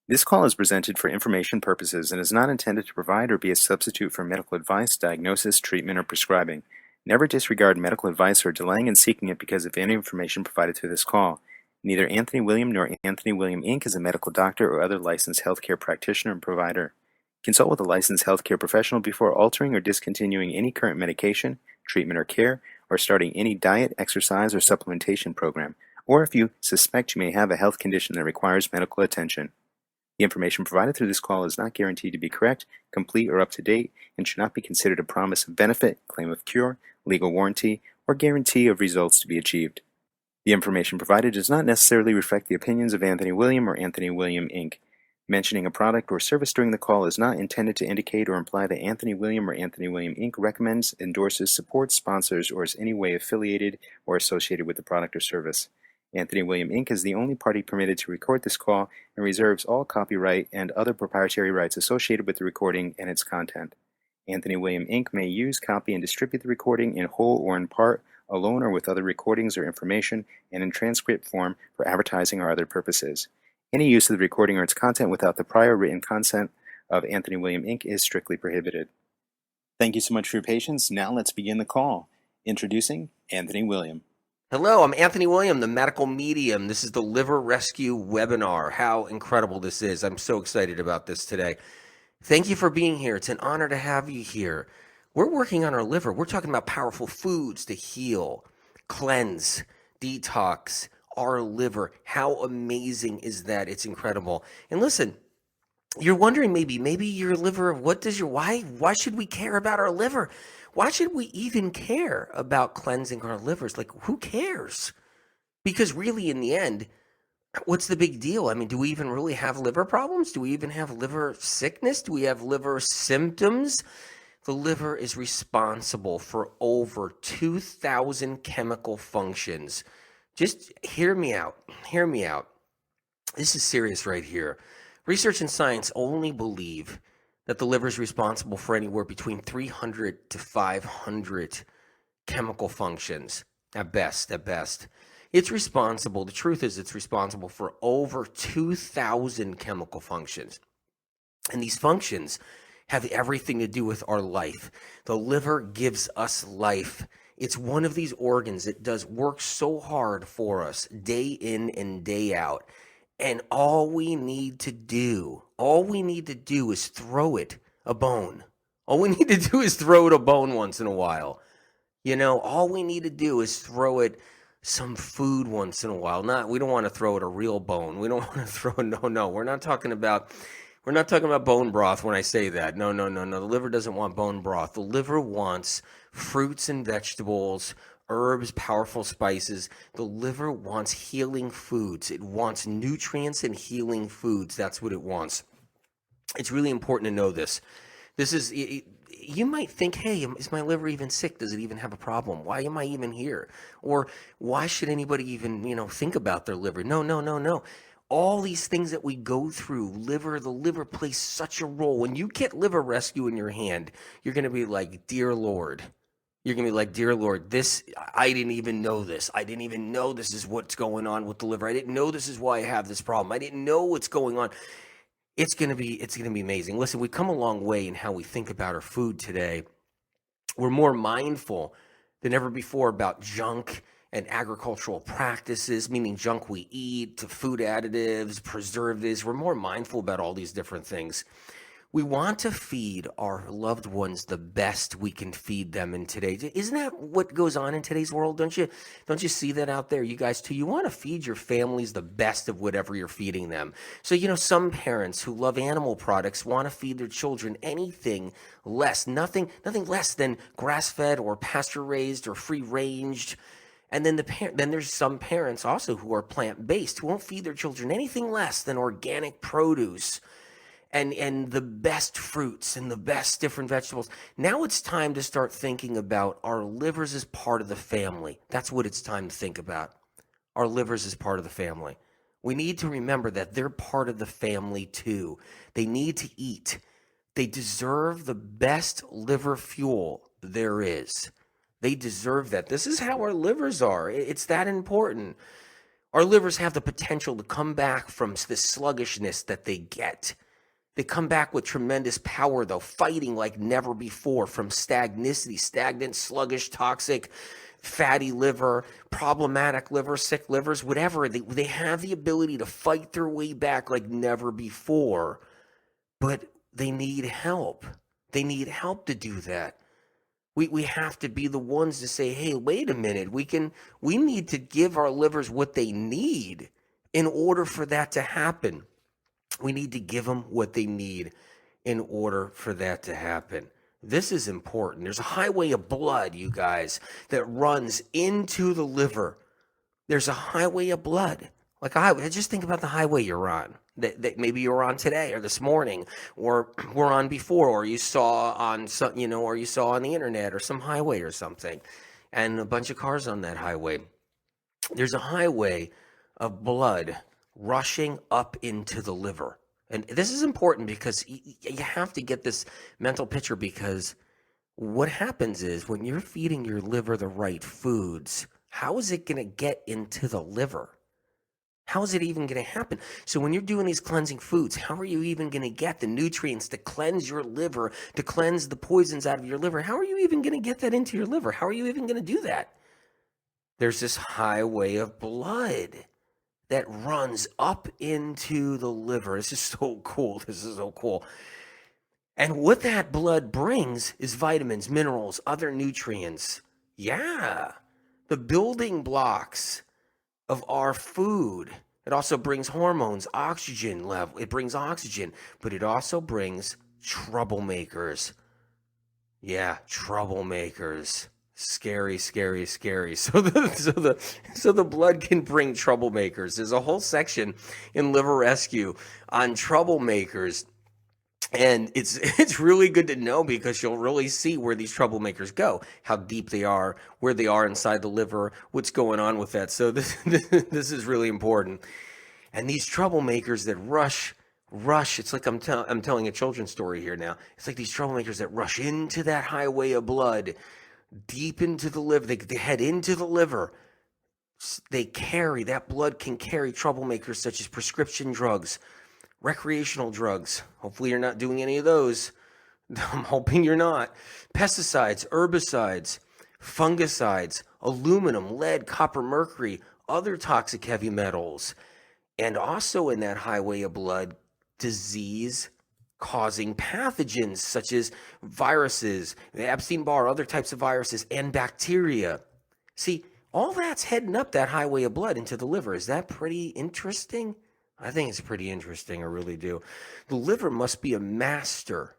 This call is presented for information purposes and is not intended to provide or be a substitute for medical advice, diagnosis, treatment, or prescribing. Never disregard medical advice or delaying in seeking it because of any information provided through this call. Neither Anthony William nor Anthony William Inc. is a medical doctor or other licensed healthcare practitioner and provider. Consult with a licensed healthcare professional before altering or discontinuing any current medication, treatment, or care, or starting any diet, exercise, or supplementation program, or if you suspect you may have a health condition that requires medical attention. The information provided through this call is not guaranteed to be correct, complete, or up to date, and should not be considered a promise of benefit, claim of cure, legal warranty, or guarantee of results to be achieved. The information provided does not necessarily reflect the opinions of Anthony William or Anthony William Inc. Mentioning a product or service during the call is not intended to indicate or imply that Anthony William or Anthony William Inc. recommends, endorses, supports, sponsors, or is any way affiliated or associated with the product or service. Anthony William Inc. is the only party permitted to record this call and reserves all copyright and other proprietary rights associated with the recording and its content. Anthony William Inc. may use, copy, and distribute the recording in whole or in part, alone or with other recordings or information, and in transcript form for advertising or other purposes. Any use of the recording or its content without the prior written consent of Anthony William Inc. is strictly prohibited. Thank you so much for your patience. Now let's begin the call. Introducing Anthony William. Hello, I'm Anthony William, the medical medium. This is the liver rescue webinar. How incredible this is. I'm so excited about this today. Thank you for being here. It's an honor to have you here. We're working on our liver. We're talking about powerful foods to heal, cleanse, detox our liver. How amazing is that? It's incredible. And listen, you're wondering maybe your liver, why should we care about our liver? Why should we even care about cleansing our livers? Like, who cares? Because really, in the end, what's the big deal? I mean, do we even really have liver problems? Do we even have liver sickness? Do we have liver symptoms? The liver is responsible for over 2,000 chemical functions. Just hear me out. Hear me out. This is serious right here. Research and science only believe that the liver is responsible for anywhere between 300 to 500 chemical functions at best. The truth is it's responsible for over 2,000 chemical functions. And these functions have everything to do with our life. The liver gives us life. It's one of these organs that does work so hard for us day in and day out. And all we need to do is throw it a bone. All we need to do is throw it a bone once in a while. All we need to do is throw it some food once in a while. We don't want to throw it a real bone. We don't want to throw no. We're not talking about bone broth when I say that. No. The liver doesn't want bone broth. The liver wants fruits and vegetables, herbs, powerful spices. The liver wants healing foods. It wants nutrients and healing foods. That's what it wants. It's really important to know this. You might think, hey, is my liver even sick? Does it even have a problem? Why am I even here? Or why should anybody even, think about their liver? No. All these things that we go through, the liver plays such a role. When you get liver rescue in your hand, you're going to be like, dear Lord. You're going to be like, dear Lord, I didn't even know this. I didn't even know this is what's going on with the liver. I didn't know this is why I have this problem. I didn't know what's going on. It's going to be amazing. Listen, we've come a long way in how we think about our food today. We're more mindful than ever before about junk and agricultural practices, meaning junk we eat, to food additives, preservatives. We're more mindful about all these different things. We want to feed our loved ones the best we can feed them in today. Isn't that what goes on in today's world? Don't you see that out there? You guys too. You want to feed your families the best of whatever you're feeding them. So, some parents who love animal products want to feed their children anything less, nothing less than grass-fed or pasture-raised or free-ranged. And then there's some parents also who are plant-based who won't feed their children anything less than organic produce and the best fruits and the best different vegetables. Now it's time to start thinking about our livers as part of the family. That's what it's time to think about. Our livers as part of the family. We need to remember that they're part of the family too. They need to eat. They deserve the best liver fuel there is. They deserve that. This is how our livers are. It's that important. Our livers have the potential to come back from the sluggishness that they get. They come back with tremendous power, though, fighting like never before from stagnicity, stagnant, sluggish, toxic, fatty liver, problematic liver, sick livers, whatever. They have the ability to fight their way back like never before, but they need help. They need help to do that. We have to be the ones to say, hey, wait a minute, we need to give our livers what they need in order for that to happen. We need to give them what they need in order for that to happen. This is important. There's a highway of blood, you guys, that runs into the liver. There's a highway of blood. Like just think about the highway you're on, that maybe you're on today or this morning, or were on before, or you saw on some, or you saw on the internet or some highway or something, and a bunch of cars on that highway. There's a highway of blood rushing up into the liver. And this is important because you have to get this mental picture, because what happens is when you're feeding your liver the right foods, how is it going to get into the liver? How is it even going to happen? So when you're doing these cleansing foods, how are you even going to get the nutrients to cleanse your liver, to cleanse the poisons out of your liver? How are you even going to get that into your liver? How are you even going to do that? There's this highway of blood that runs up into the liver. This is so cool. This is so cool. And what that blood brings is vitamins, minerals, other nutrients. Yeah, the building blocks of our food. It also brings hormones, oxygen level. It brings oxygen, but it also brings troublemakers. Yeah, troublemakers. Scary, scary, scary. So the blood can bring troublemakers. There's a whole section in Liver Rescue on troublemakers. And it's really good to know, because you'll really see where these troublemakers go, how deep they are, where they are inside the liver, what's going on with that. So this is really important. And these troublemakers that rush. It's like I'm telling a children's story here now. It's like these troublemakers that rush into that highway of blood, deep into the liver. They head into the liver. That blood can carry troublemakers such as prescription drugs, recreational drugs. Hopefully you're not doing any of those. I'm hoping you're not. Pesticides, herbicides, fungicides, aluminum, lead, copper, mercury, other toxic heavy metals. And also in that highway of blood, disease causing pathogens such as viruses, the Epstein-Barr, other types of viruses, and bacteria. See, all that's heading up that highway of blood into the liver. Is that pretty interesting? I think it's pretty interesting. I really do. The liver must be a master,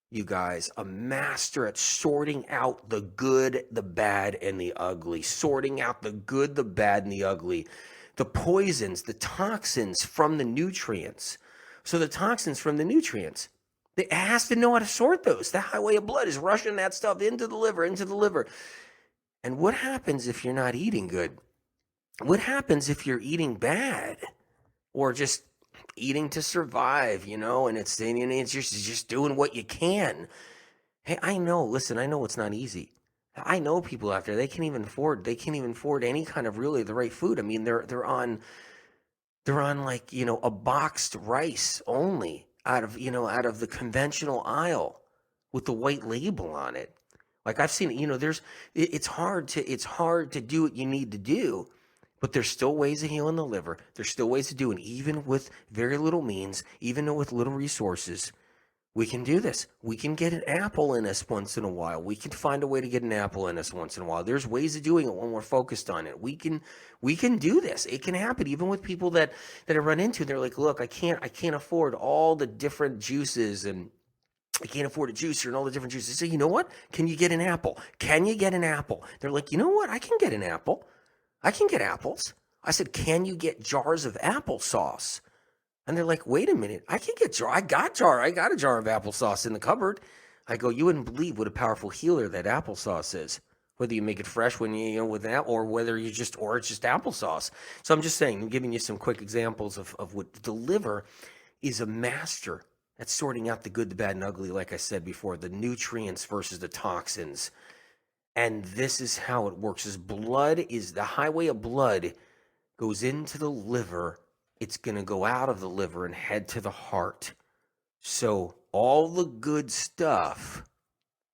you guys, a master at sorting out the good, the bad, and the ugly. Sorting out the good, the bad, and the ugly. The poisons, the toxins from the nutrients. So the toxins from the nutrients, it has to know how to sort those. The highway of blood is rushing that stuff into the liver, into the liver. And what happens if you're not eating good? What happens if you're eating bad? Or just eating to survive, and it's just doing what you can. Hey, I know it's not easy. I know people out there, they can't even afford any kind of really the right food. I mean, they're on like, a boxed rice only out of the conventional aisle with the white label on it. Like I've seen it, it's hard to do what you need to do. But there's still ways of healing the liver. There's still ways to do it, even with very little means, even with little resources. We can do this. We can get an apple in us once in a while. We can find a way to get an apple in us once in a while. There's ways of doing it when we're focused on it. We can do this. It can happen, even with people that I run into. They're like, look, I can't afford all the different juices, and I can't afford a juicer and all the different juices. I say, you know what? Can you get an apple? Can you get an apple? They're like, you know what? I can get an apple. I can get apples. I said, can you get jars of applesauce? And they're like, wait a minute. I got a jar of applesauce in the cupboard. I go, you wouldn't believe what a powerful healer that applesauce is. Whether you make it fresh when with that, or whether it's just applesauce. So I'm just saying, I'm giving you some quick examples of what the liver is, a master at sorting out the good, the bad, and ugly, like I said before, the nutrients versus the toxins. And this is how it works. The highway of blood goes into the liver, it's going to go out of the liver and head to the heart. So all the good stuff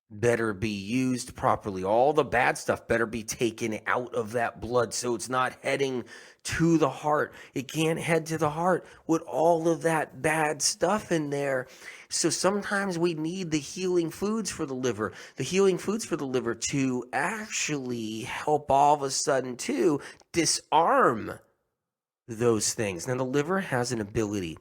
better be used properly. All the bad stuff better be taken out of that blood so it's not heading to the heart. It can't head to the heart with all of that bad stuff in there. So sometimes we need the healing foods for the liver. The healing foods for the liver to actually help all of a sudden to disarm those things. Now the liver has an ability,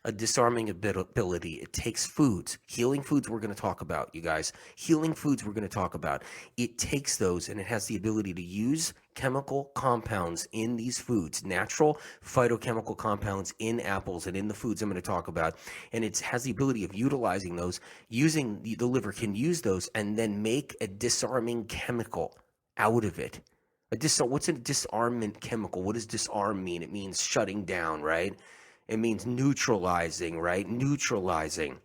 a disarming ability. It takes foods, healing foods we're going to talk about, you guys. Healing foods we're going to talk about. It takes those and it has the ability to use chemical compounds in these foods, natural phytochemical compounds in apples and in the foods I'm going to talk about. And it has the ability of utilizing those, using the liver can use those and then make a disarming chemical out of it. What's a disarmament chemical? What does disarm mean? It means shutting down, right? It means neutralizing, right? Neutralizing.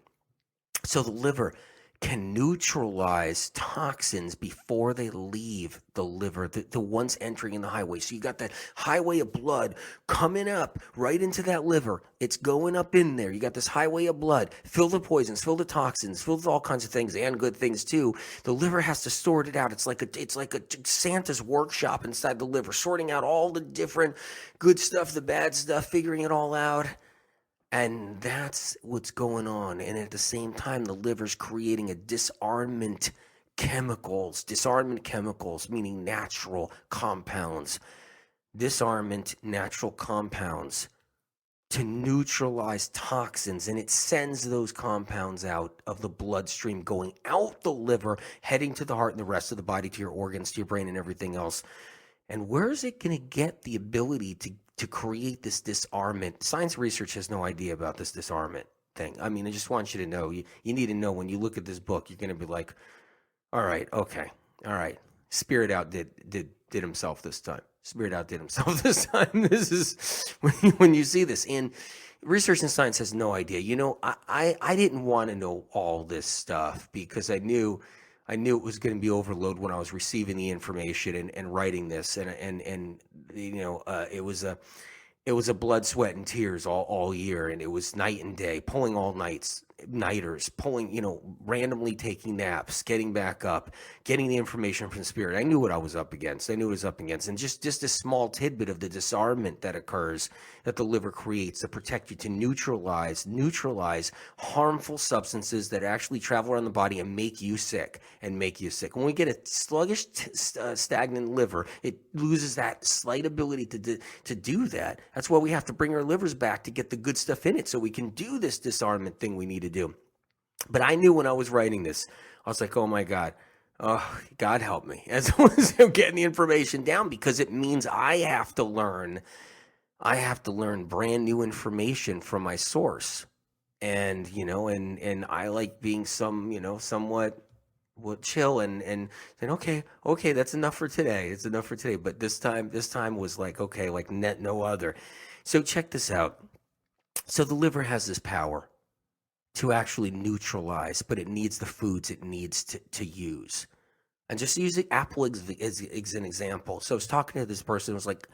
So the liver can neutralize toxins before they leave the liver, the ones entering in the highway. So you got that highway of blood coming up right into that liver. It's going up in there. You got this highway of blood, filled with poisons, filled with toxins, filled with all kinds of things and good things too. The liver has to sort it out. It's like a Santa's workshop inside the liver, sorting out all the different good stuff, the bad stuff, figuring it all out. And that's what's going on. And at the same time, the liver's creating a disarmament chemicals, meaning natural compounds, disarmament natural compounds to neutralize toxins. And it sends those compounds out of the bloodstream, going out the liver, heading to the heart and the rest of the body, to your organs, to your brain and everything else. And where is it going to get the ability to create this disarmament? Science research has no idea about this disarmament thing. I mean, I just want you to know. You need to know when you look at this book, you're going to be like, all right, okay, all right. Spirit out did himself this time. Spirit out did himself this time. This is when you see this. And research and science has no idea. You know, I didn't want to know all this stuff because I knew it was going to be overload when I was receiving the information and writing this, and you know, it was a blood, sweat, and tears all year, and it was night and day, pulling all nighters, pulling, you know, randomly taking naps, getting back up, getting the information from Spirit. I knew what I was up against. And just a small tidbit of the disarmament that occurs, that the liver creates to protect you, to neutralize harmful substances that actually travel around the body and make you sick. When we get a sluggish, stagnant liver, it loses that slight ability to do that. That's why we have to bring our livers back to get the good stuff in it, so we can do this disarmament thing we need to do. But I knew when I was writing this, I was like, oh my God, oh, God help me, as I was getting the information down, because it means I have to learn brand new information from my source. And, you know, and I like being somewhat chill and saying, okay, that's enough for today. It's enough for today. But this time was like, okay, like no other. So check this out. So the liver has this power to actually neutralize, but it needs the foods it needs to use. And just use the apple as an example. So I was talking to this person was like,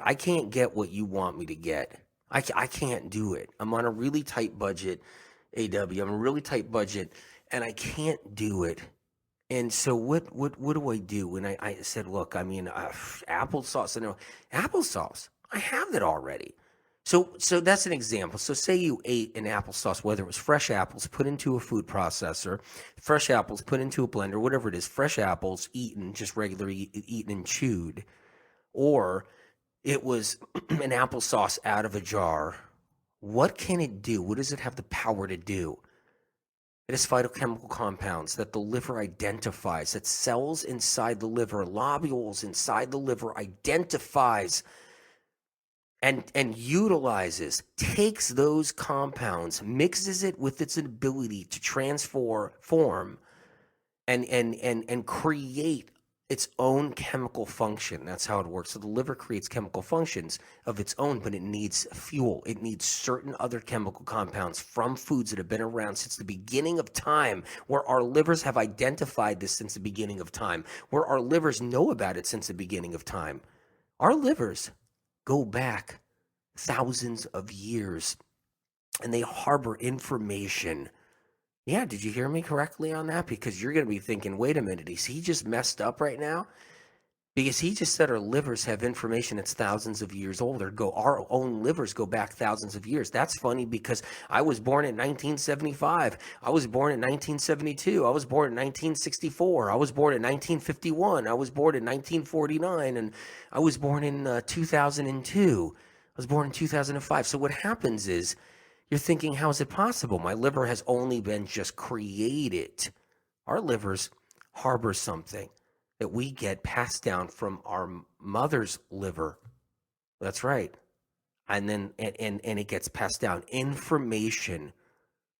I can't get what you want me to get. I can't do it. I'm on a really tight budget, AW. I'm a really tight budget, and I can't do it. And so what do I do? And I said, look, I mean, applesauce. I know applesauce. I have that already. So that's an example. So say you ate an applesauce, whether it was fresh apples put into a food processor, fresh apples put into a blender, whatever it is, fresh apples eaten, just regularly eaten and chewed, or it was an applesauce out of a jar. What can it do? What does it have the power to do? It has phytochemical compounds that the liver identifies, that cells inside the liver, lobules inside the liver identifies and utilizes, takes those compounds, mixes it with its ability to transform and create its own chemical function. That's how it works. So the liver creates chemical functions of its own, but it needs fuel. It needs certain other chemical compounds from foods that have been around since the beginning of time, where our livers have identified this since the beginning of time, where our livers know about it since the beginning of time. Our livers go back thousands of years, and they harbor information. Yeah, did you hear me correctly on that? Because you're going to be thinking, wait a minute, is he just messed up right now? Because he just said our livers have information that's thousands of years old, or our own livers go back thousands of years. That's funny because I was born in 1975. I was born in 1972. I was born in 1964. I was born in 1951. I was born in 1949. And I was born in 2002. I was born in 2005. So what happens is you're thinking, how is it possible? My liver has only been just created. Our livers harbor something that we get passed down from our mother's liver. That's right. And then and it gets passed down information.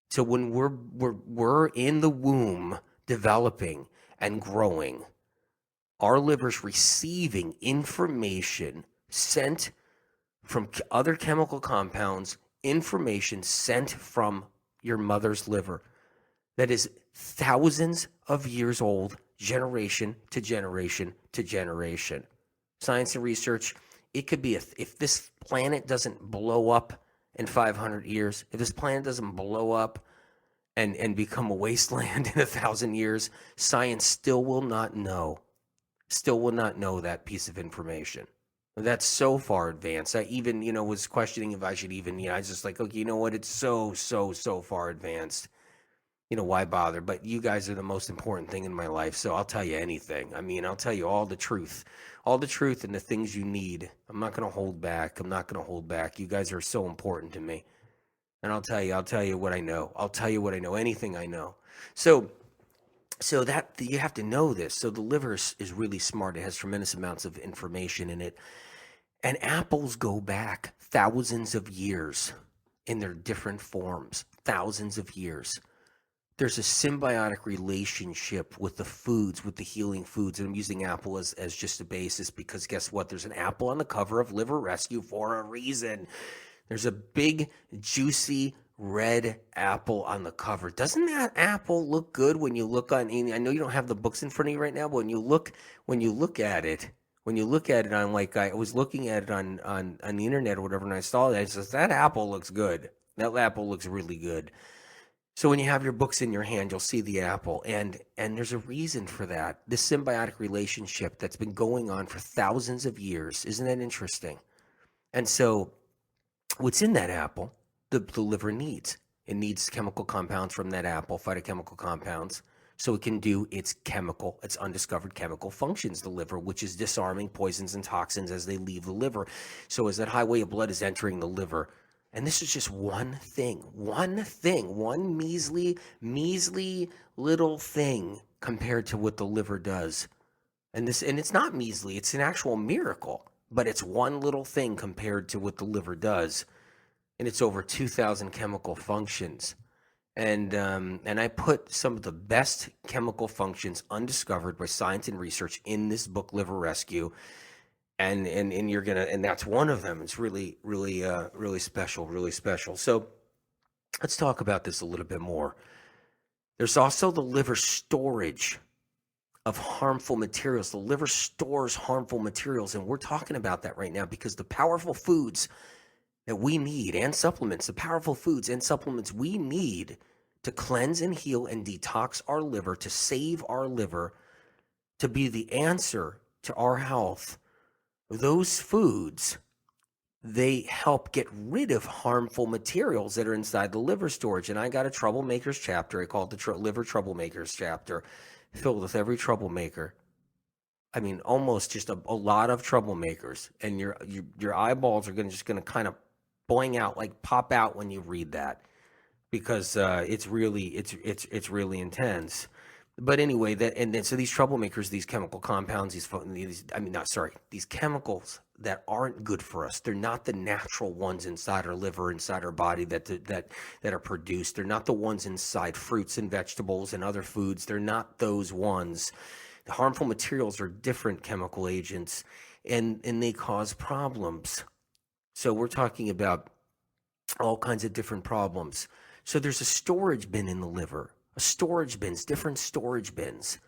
So when we're in the womb developing and growing, our liver's receiving information sent from other chemical compounds, information sent from your mother's liver that is thousands of years old, generation to generation to generation. Science and research, it could be if this planet doesn't blow up in 500 years, if this planet doesn't blow up and become a wasteland in 1,000 years, science still will not know that piece of information. That's so far advanced. I even, was questioning if I should even, I was just like, okay, you know what? It's so far advanced. Why bother? But you guys are the most important thing in my life, so I'll tell you anything. I mean, I'll tell you all the truth and the things you need. I'm not going to hold back. You guys are so important to me. And I'll tell you what I know. Anything I know. So that you have to know this. So the liver is really smart. It has tremendous amounts of information in it. And apples go back thousands of years in their different forms, thousands of years. There's a symbiotic relationship with the foods, with the healing foods. And I'm using apple as just a basis because guess what? There's an apple on the cover of Liver Rescue for a reason. There's a big, juicy, red apple on the cover. Doesn't that apple look good when you look on? I know you don't have the books in front of you right now, but when you look at it on, like, I was looking at it on the internet or whatever, and I saw that, it says that apple looks good. That apple looks really good. So when you have your books in your hand, you'll see the apple, and there's a reason for that. This symbiotic relationship that's been going on for thousands of years. Isn't that interesting? And so what's in that apple, the liver needs. It needs chemical compounds from that apple, phytochemical compounds, so it can do its undiscovered chemical functions, the liver, which is disarming poisons and toxins as they leave the liver. So as that highway of blood is entering the liver, and this is just one thing, one measly little thing compared to what the liver does. And it's not measly, it's an actual miracle, but it's one little thing compared to what the liver does. And it's over 2,000 chemical functions. And I put some of the best chemical functions undiscovered by science and research in this book, Liver Rescue. And that's one of them. It's really special. So let's talk about this a little bit more. There's also the liver storage of harmful materials. The liver stores harmful materials, and we're talking about that right now because the powerful foods that we need and supplements, the powerful foods and supplements we need to cleanse and heal and detox our liver, to save our liver, to be the answer to our health. Those foods, they help get rid of harmful materials that are inside the liver storage. And I got a troublemakers chapter. I call it the liver troublemakers chapter, filled with every troublemaker. I mean, almost just a lot of troublemakers. And your eyeballs are just going to kind of boing out, like pop out when you read that, because it's really intense. But anyway, so these troublemakers, these chemical compounds, these chemicals that aren't good for us. They're not the natural ones inside our liver, inside our body that are produced. They're not the ones inside fruits and vegetables and other foods. They're not those ones. The harmful materials are different chemical agents, and they cause problems. So we're talking about all kinds of different problems. So there's a storage bin in the liver. Different storage bins.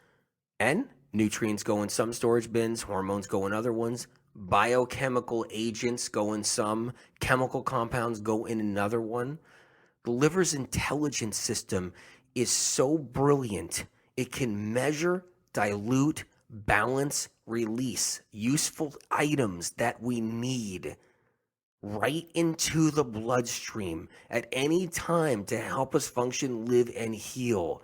And nutrients go in some storage bins, hormones go in other ones, Biochemical agents go in some, chemical compounds go in another one. The liver's intelligence system is so brilliant. It can measure, dilute, balance, release useful items that we need right into the bloodstream at any time to help us function, live, and heal.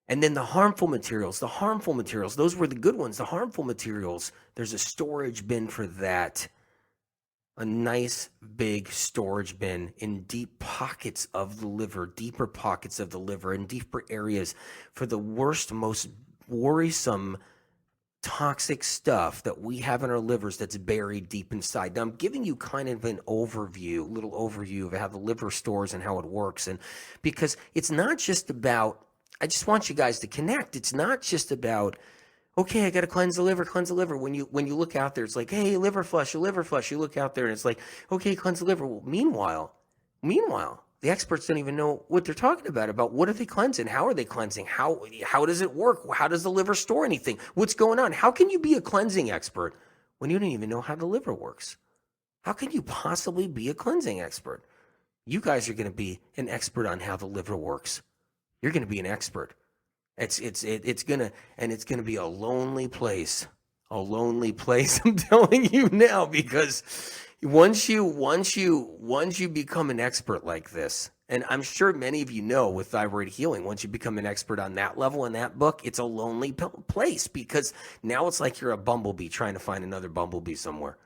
And then the harmful materials, those were the good ones. The harmful materials, there's a storage bin for that. A nice big storage bin in deep pockets of the liver, deeper pockets of the liver, and deeper areas for the worst, most worrisome, toxic stuff that we have in our livers that's buried deep inside. Now, I'm giving you kind of an overview, little overview of how the liver stores and how it works. And because it's not just about, I just want you guys to connect. It's not just about, okay, I got to cleanse the liver, cleanse the liver. When you look out there, it's like, hey, liver flush, a liver flush. You look out there and it's like, okay, cleanse the liver. Well, meanwhile, the experts don't even know what they're talking about what are they cleansing? How are they cleansing? How does it work? How does the liver store anything? What's going on? How can you be a cleansing expert when you don't even know how the liver works? How can you possibly be a cleansing expert? You guys are going to be an expert on how the liver works. You're going to be an expert. It's gonna be a lonely place. A lonely place, I'm telling you now, because once you become an expert like this, and I'm sure many of you know with thyroid healing, once you become an expert on that level in that book, it's a lonely place, because now it's like you're a bumblebee trying to find another bumblebee somewhere.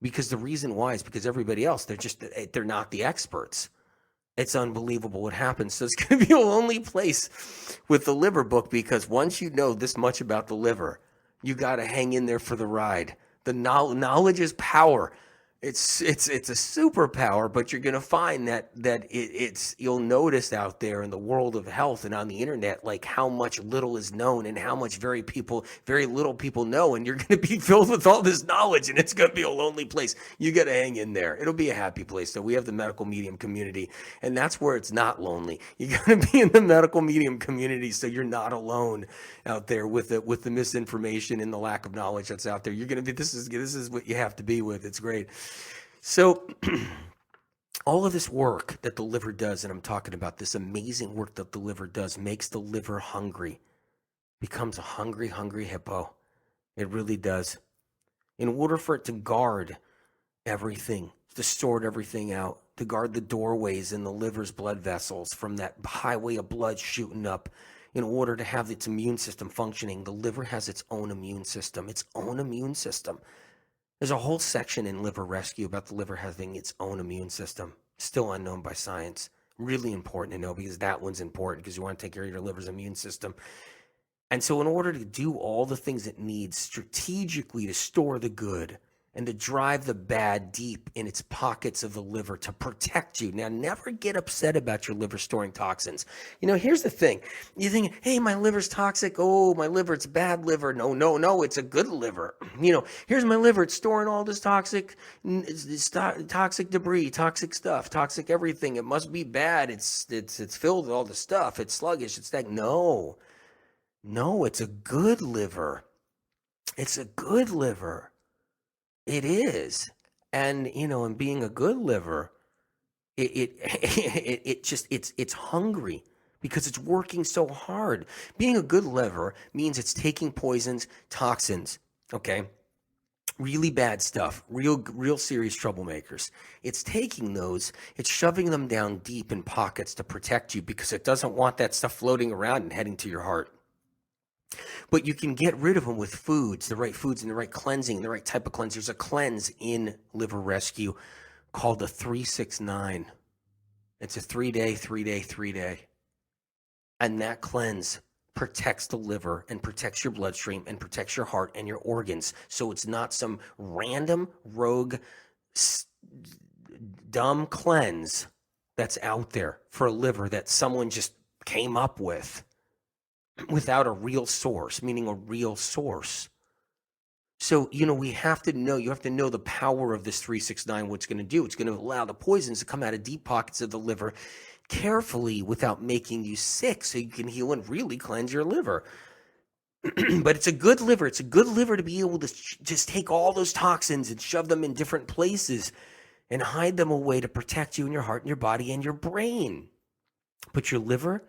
Because the reason why is because everybody else, they're not the experts. It's unbelievable what happens. So it's going to be a lonely place with the liver book, because once you know this much about the liver, you got to hang in there for the ride. The knowledge is power. It's a superpower, but you're going to find that you'll notice out there in the world of health and on the internet, like how much little is known and how much very little people know, and you're going to be filled with all this knowledge, and it's going to be a lonely place. You got to hang in there. It'll be a happy place. So we have the medical medium community, and that's where it's not lonely. You got to be in the medical medium community so you're not alone out there with the misinformation and the lack of knowledge that's out there. You're going to be, this is what you have to be with. It's great. So all of this work that the liver does, and I'm talking about this amazing work that the liver does, makes the liver hungry, becomes a hungry hippo. It really does. In order for it to guard everything, to sort everything out, to guard the doorways in the liver's blood vessels from that highway of blood shooting up, in order to have its immune system functioning, the liver has its own immune system. There's a whole section in Liver Rescue about the liver having its own immune system, still unknown by science. Really important to know, because that one's important, because you want to take care of your liver's immune system. And so in order to do all the things it needs strategically to store the good and to drive the bad deep in its pockets of the liver to protect you. Now, never get upset about your liver storing toxins. Here's the thing. You think, hey, my liver's toxic. Oh, my liver, it's bad liver. No, it's a good liver. Here's my liver. It's storing all this toxic debris, toxic stuff, toxic everything. It must be bad. It's filled with all the stuff. It's sluggish. It's that. No, it's a good liver. It's a good liver. It is. And, and being a good liver, it's hungry because it's working so hard. Being a good liver means it's taking poisons, toxins, okay? Really bad stuff, real serious troublemakers. It's taking those, it's shoving them down deep in pockets to protect you, because it doesn't want that stuff floating around and heading to your heart. But you can get rid of them with foods, the right foods and the right cleansing, the right type of cleanse. There's a cleanse in Liver Rescue called the 369. It's a 3-day. And that cleanse protects the liver and protects your bloodstream and protects your heart and your organs. So it's not some random, rogue, dumb cleanse that's out there for a liver that someone just came up with without a real source, meaning a real source. So, we have to know, you have to know the power of this 369, what it's going to do. It's going to allow the poisons to come out of deep pockets of the liver carefully without making you sick, so you can heal and really cleanse your liver. But it's a good liver. It's a good liver to be able to just take all those toxins and shove them in different places and hide them away to protect you and your heart and your body and your brain. But your liver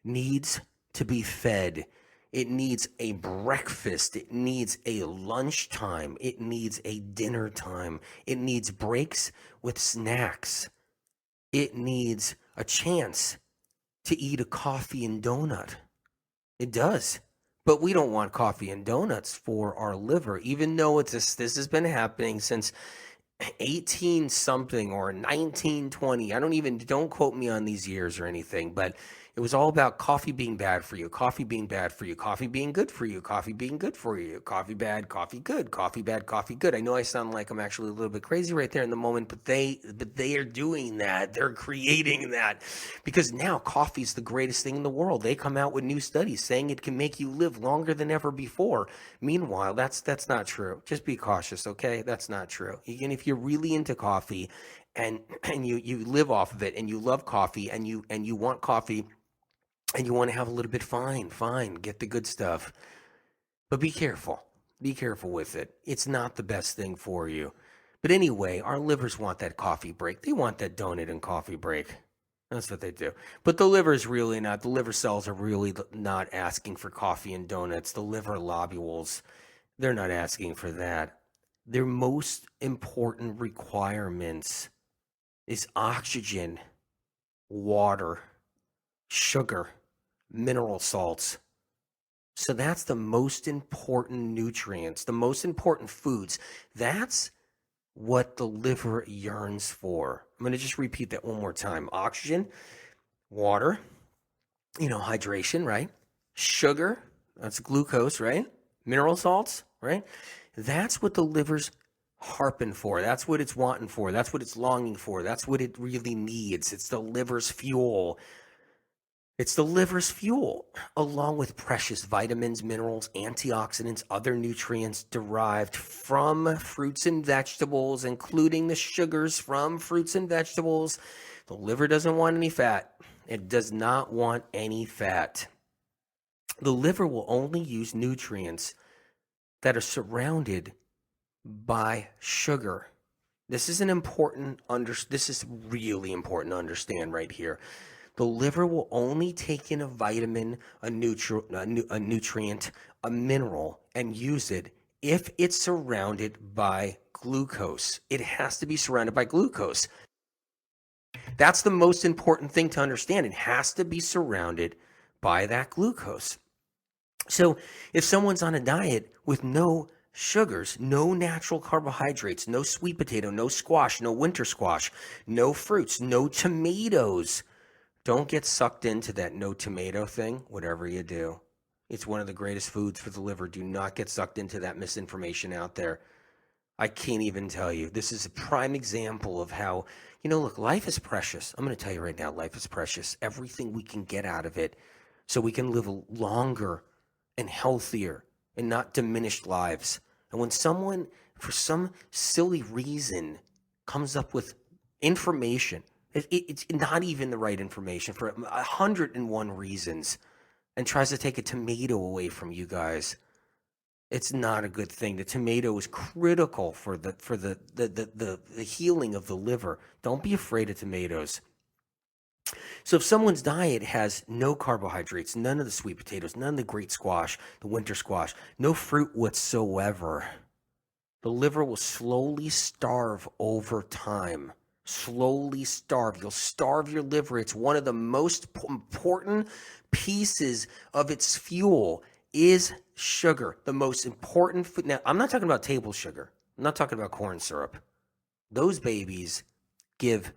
needs to be fed. It needs a breakfast. It needs a lunchtime. It needs a dinner time. It needs breaks with snacks. It needs a chance to eat a coffee and donut. It does. But we don't want coffee and donuts for our liver, even though this has been happening since 18 something or 1920. Don't quote me on these years or anything, but it was all about coffee being bad for you, coffee being bad for you, coffee being good for you, coffee being good for you, coffee bad, coffee good, coffee bad, coffee good. I know I sound like I'm actually a little bit crazy right there in the moment, but they are doing that. They're creating that because now coffee is the greatest thing in the world. They come out with new studies saying it can make you live longer than ever before. Meanwhile, that's not true. Just be cautious, okay? That's not true. Even if you're really into coffee and you live off of it and you love coffee and you want coffee and you want to have a little bit, fine, get the good stuff. But be careful. Be careful with it. It's not the best thing for you. But anyway, our livers want that coffee break. They want that donut and coffee break. That's what they do. But the liver's really not. The liver cells are really not asking for coffee and donuts. The liver lobules, they're not asking for that. Their most important requirements is oxygen, water, sugar, mineral salts. So that's the most important nutrients, the most important foods. That's what the liver yearns for. I'm going to just repeat that one more time. Oxygen, water, hydration, right? Sugar, that's glucose, right? Mineral salts, right? That's what the liver's harping for. That's what it's wanting for. That's what it's longing for. That's what it really needs. It's the liver's fuel. It's the liver's fuel, along with precious vitamins, minerals, antioxidants, other nutrients derived from fruits and vegetables, including the sugars from fruits and vegetables. The liver doesn't want any fat. It does not want any fat. The liver will only use nutrients that are surrounded by sugar. This is really important to understand right here. The liver will only take in a vitamin, a nutrient, a mineral, and use it if it's surrounded by glucose. It has to be surrounded by glucose. That's the most important thing to understand. It has to be surrounded by that glucose. So if someone's on a diet with no sugars, no natural carbohydrates, no sweet potato, no squash, no winter squash, no fruits, no tomatoes, don't get sucked into that no tomato thing, whatever you do. It's one of the greatest foods for the liver. Do not get sucked into that misinformation out there. I can't even tell you. This is a prime example of how, look, life is precious. I'm going to tell you right now, life is precious. Everything we can get out of it so we can live longer and healthier and not diminished lives. And when someone, for some silly reason, comes up with information, it's not even the right information for 101 reasons, and tries to take a tomato away from you guys. It's not a good thing. The tomato is critical for the healing of the liver. Don't be afraid of tomatoes. So if someone's diet has no carbohydrates, none of the sweet potatoes, none of the great squash, the winter squash, no fruit whatsoever, the liver will slowly starve over time. Slowly starve. You'll starve your liver. It's one of the most important pieces of its fuel is sugar. The most important food. Now, I'm not talking about table sugar. I'm not talking about corn syrup. Those babies give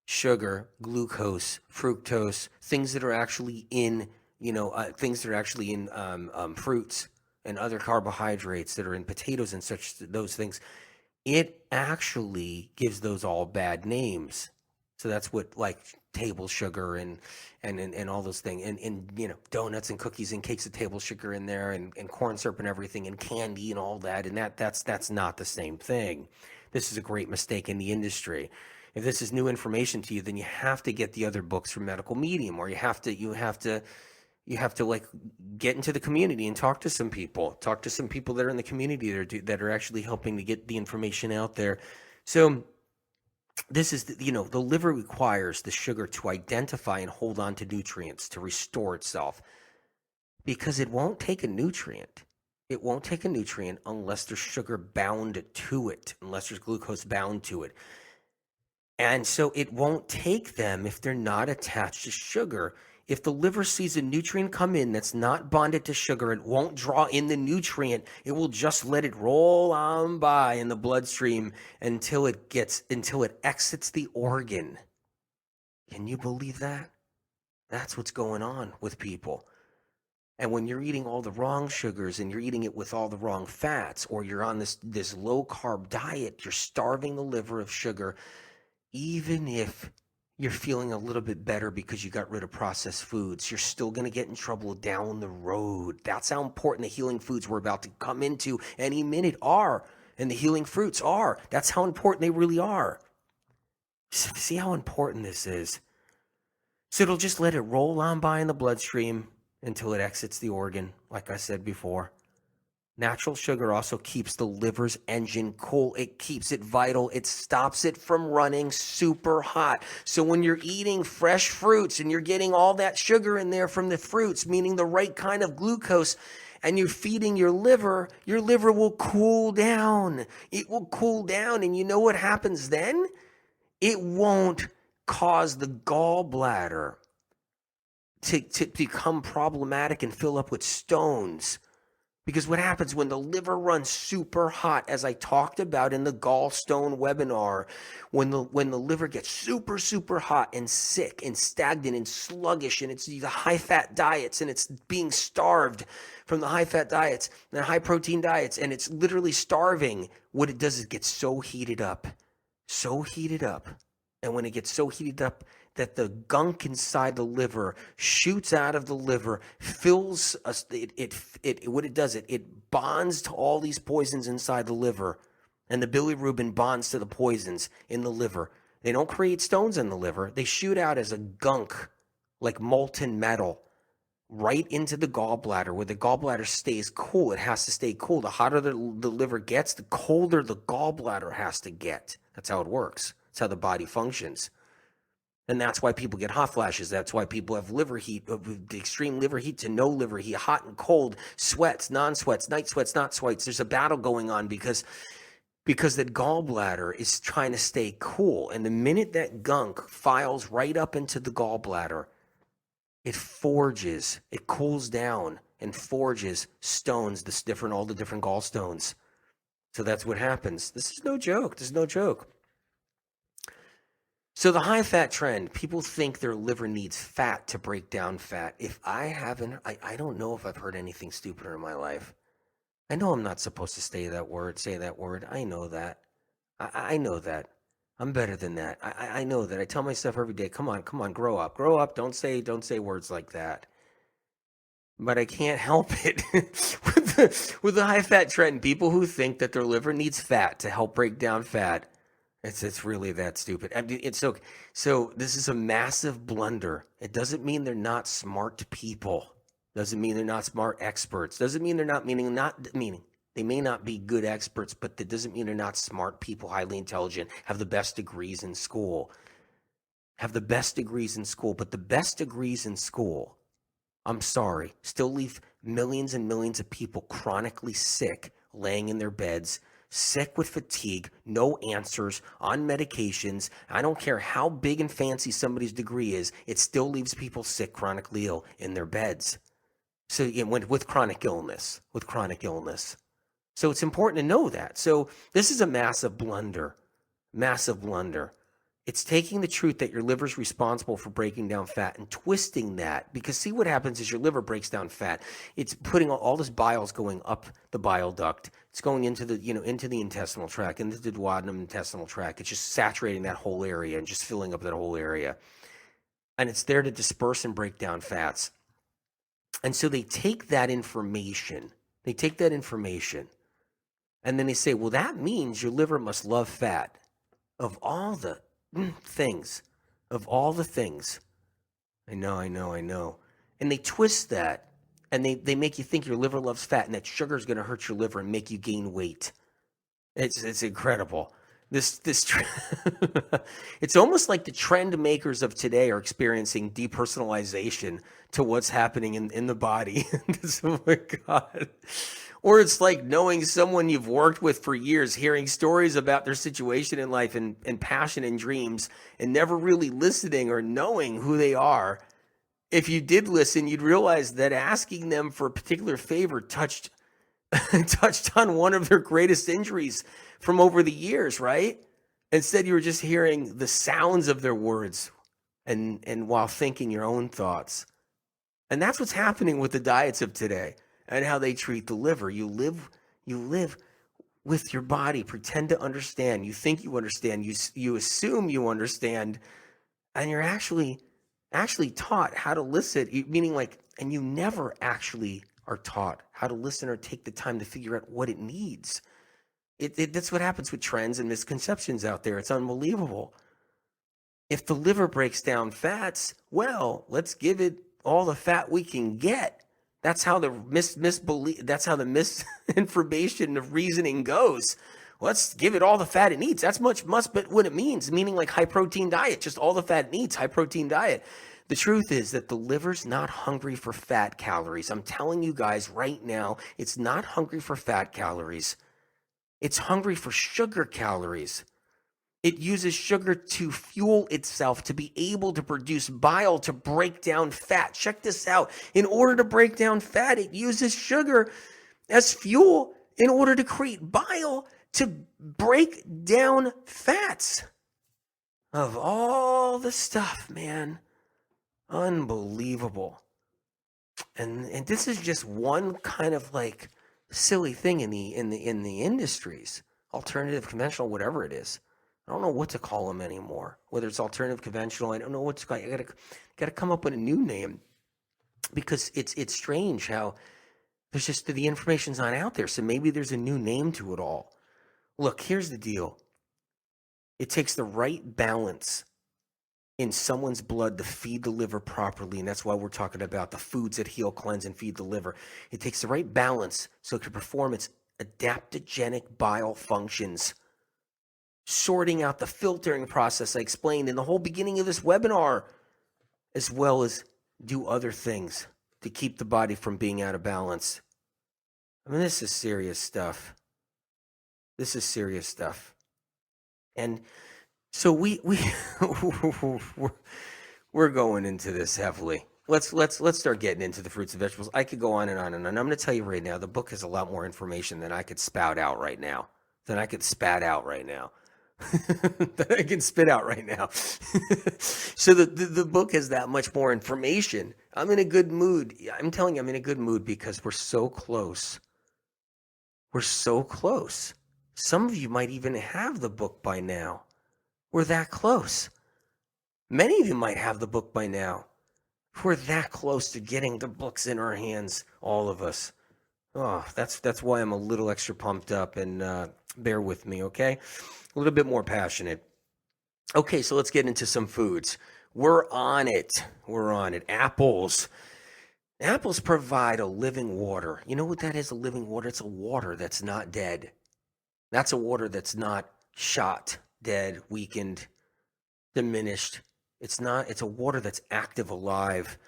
sugar, glucose, fructose, things that are actually in, fruits and other carbohydrates that are in potatoes and such, those things. It actually gives those all bad names. So that's what, like, table sugar and all those things, and donuts and cookies and cakes of table sugar in there, and corn syrup and everything, and candy and all that, and that's not the same thing. This is a great mistake in the industry. If this is new information to you, then you have to get the other books from Medical Medium, or you have to You have to like get into the community and talk to some people that are in the community that are actually helping to get the information out there. So this is, the liver requires the sugar to identify and hold on to nutrients to restore itself, because it won't take a nutrient. It won't take a nutrient unless there's sugar bound to it, unless there's glucose bound to it. And so it won't take them if they're not attached to sugar. If the liver sees a nutrient come in that's not bonded to sugar, it won't draw in the nutrient. It will just let it roll on by in the bloodstream until it exits the organ. Can you believe that? That's what's going on with people. And when you're eating all the wrong sugars and you're eating it with all the wrong fats, or you're on this low carb diet, you're starving the liver of sugar. Even if you're feeling a little bit better because you got rid of processed foods, you're still going to get in trouble down the road. That's how important the healing foods we're about to come into any minute are, and the healing fruits are. That's how important they really are. See how important this is? So it'll just let it roll on by in the bloodstream until it exits the organ, like I said before. Natural sugar also keeps the liver's engine cool. It keeps it vital. It stops it from running super hot. So when you're eating fresh fruits and you're getting all that sugar in there from the fruits, meaning the right kind of glucose, and you're feeding your liver will cool down. It will cool down. And you know what happens then? It won't cause the gallbladder to become problematic and fill up with stones. Because what happens when the liver runs super hot, as I talked about in the gallstone webinar, when the liver gets super, super hot and sick and stagnant and sluggish, and it's the high-fat diets, and it's being starved from the high-fat diets and the high-protein diets, and it's literally starving, what it does is it gets so heated up. And when it gets so heated up that the gunk inside the liver shoots out of the liver, fills us, it bonds to all these poisons inside the liver, and the bilirubin bonds to the poisons in the liver. They don't create stones in the liver. They shoot out as a gunk, like molten metal, right into the gallbladder, where the gallbladder stays cool. It has to stay cool. The hotter the liver gets, the colder the gallbladder has to get. That's how it works. That's how the body functions. And that's why people get hot flashes. That's why people have liver heat, extreme liver heat to no liver heat, hot and cold, sweats, non-sweats, night sweats, not sweats. There's a battle going on because that gallbladder is trying to stay cool. And the minute that gunk files right up into the gallbladder, it cools down and forges stones, all the different gallstones. So that's what happens. This is no joke. So the high fat trend, people think their liver needs fat to break down fat. I don't know if I've heard anything stupider in my life. I know I'm not supposed to say that word. I know that. I know that. I'm better than that. I know that. I tell myself every day, come on, grow up. Don't say words like that. But I can't help it. with the high fat trend, people who think that their liver needs fat to help break down fat. It's really that stupid. I mean, so this is a massive blunder. It doesn't mean they're not smart people. Doesn't mean they're not smart experts. Doesn't mean they're not meaning they may not be good experts, but that doesn't mean they're not smart people, highly intelligent, have the best degrees in school. But the best degrees in school, I'm sorry, still leave millions and millions of people chronically sick, laying in their beds, sick with fatigue, no answers, on medications. I don't care how big and fancy somebody's degree is, it still leaves people sick, chronically ill in their beds. So with chronic illness. So it's important to know that. So this is a massive blunder. It's taking the truth that your liver is responsible for breaking down fat and twisting that. Because see what happens is your liver breaks down fat. It's putting all this bile's going up the bile duct. It's going into the intestinal tract, into the duodenum intestinal tract. It's just saturating that whole area and just filling up that whole area. And it's there to disperse and break down fats. And so they take that information. And then they say, well, that means your liver must love fat. Of all the things. I know. And they twist that, and they make you think your liver loves fat and that sugar is going to hurt your liver and make you gain weight. It's incredible. This it's almost like the trend makers of today are experiencing depersonalization to what's happening in the body. Oh my God. Or it's like knowing someone you've worked with for years, hearing stories about their situation in life and passion and dreams, and never really listening or knowing who they are. If you did listen, you'd realize that asking them for a particular favor touched on one of their greatest injuries from over the years, right? Instead, you were just hearing the sounds of their words and while thinking your own thoughts. And that's what's happening with the diets of today and how they treat the liver. You live with your body, pretend to understand. You think you understand. You assume you understand, and you're actually taught how to listen, meaning like, and you never actually are taught how to listen or take the time to figure out what it needs. That's what happens with trends and misconceptions out there. It's unbelievable. If the liver breaks down fats, well, let's give it all the fat we can get. That's how the that's how the misinformation of reasoning goes. Let's give it all the fat it needs. That's much but what it means, meaning like high protein diet, just all the fat it needs, high protein diet. The truth is that the liver's not hungry for fat calories. I'm telling you guys right now, it's not hungry for fat calories. It's hungry for sugar calories. It uses sugar to fuel itself, to be able to produce bile, to break down fat. Check this out. In order to break down fat, it uses sugar as fuel in order to create bile to break down fats. Of all the stuff, man. Unbelievable. And this is just one kind of like silly thing in the industries. Alternative, conventional, whatever it is. I don't know what to call them anymore. Whether it's alternative, conventional, I don't know what to call it. I gotta come up with a new name, because it's strange how there's just the information's not out there. So maybe there's a new name to it all. Look, here's the deal. It takes the right balance in someone's blood to feed the liver properly, and that's why we're talking about the foods that heal, cleanse, and feed the liver. It takes the right balance so it can perform its adaptogenic bile functions, sorting out the filtering process I explained in the whole beginning of this webinar, as well as do other things to keep the body from being out of balance. I mean, this is serious stuff. This is serious stuff. And so we're going into this heavily. Let's start getting into the fruits and vegetables. I could go on and on and on. I'm going to tell you right now, the book has a lot more information than I could spout out right now. That I can spit out right now. So the book has that much more information. I'm in a good mood. I'm telling you, I'm in a good mood because we're so close. We're so close. Some of you might even have the book by now. We're that close. Many of you might have the book by now. We're that close to getting the books in our hands, all of us. Oh, that's why I'm a little extra pumped up, and bear with me, okay? A little bit more passionate. Okay, so let's get into some foods. We're on it. Apples. Apples provide a living water. You know what that is, a living water? It's a water that's not dead. That's a water that's not shot, dead, weakened, diminished. It's a water that's active, alive.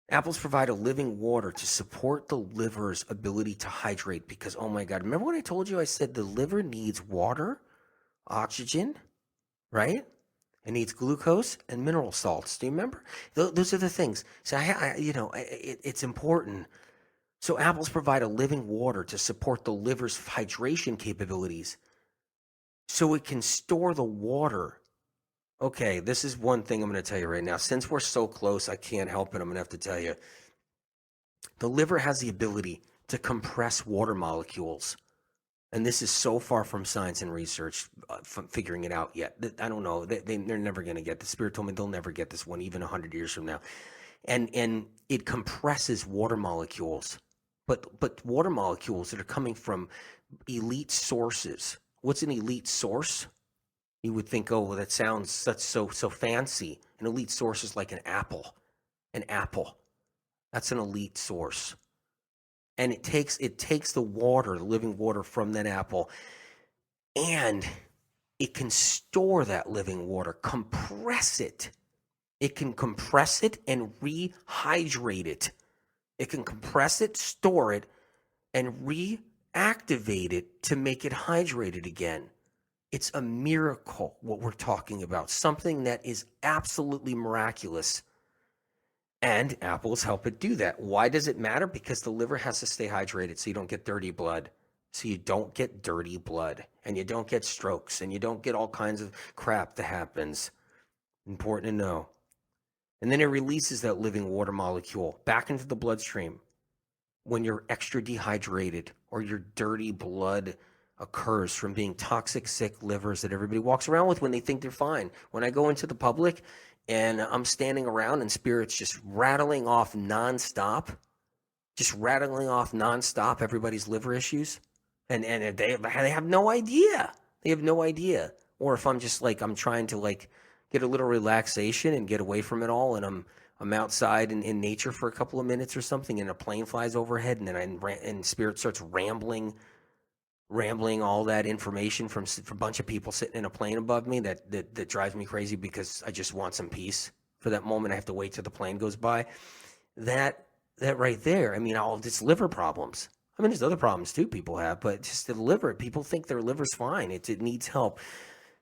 Apples provide a living water to support the liver's ability to hydrate because, oh my God, remember what I told you? I said the liver needs water, oxygen, right? It needs glucose and mineral salts. Do you remember? Those are the things. So, it's important. So apples provide a living water to support the liver's hydration capabilities so it can store the water. Okay, this is one thing I'm going to tell you right now. Since we're so close, I can't help it. I'm going to have to tell you. The liver has the ability to compress water molecules. And this is so far from science and research from figuring it out yet. I don't know. They're never going to get. The Spirit told me they'll never get this one, even 100 years from now. And it compresses water molecules. But water molecules that are coming from elite sources. What's an elite source? You would think, oh, well, that sounds so fancy. An elite source is like an apple. An apple. That's an elite source. And it takes the water, the living water from that apple, and it can store that living water, compress it. It can compress it and rehydrate it. It can compress it, store it, and reactivate it to make it hydrated again. It's a miracle what we're talking about, something that is absolutely miraculous. And apples help it do that. Why does it matter? Because the liver has to stay hydrated so you don't get dirty blood. So you don't get dirty blood, and you don't get strokes, and you don't get all kinds of crap that happens. Important to know. And then it releases that living water molecule back into the bloodstream when you're extra dehydrated or your dirty blood occurs from being toxic, sick livers that everybody walks around with when they think they're fine. When I go into the public and I'm standing around and spirit's just rattling off nonstop, everybody's liver issues, and they have no idea. They have no idea. Or if I'm just like, I'm trying to like get a little relaxation and get away from it all, and I'm outside in nature for a couple of minutes or something, and a plane flies overhead, and then and spirit starts rambling all that information from a bunch of people sitting in a plane above me that drives me crazy because I just want some peace for that moment. I have to wait till the plane goes by. That right there, I mean, all of this liver problems. I mean, there's other problems too people have, but just the liver, people think their liver's fine. It needs help.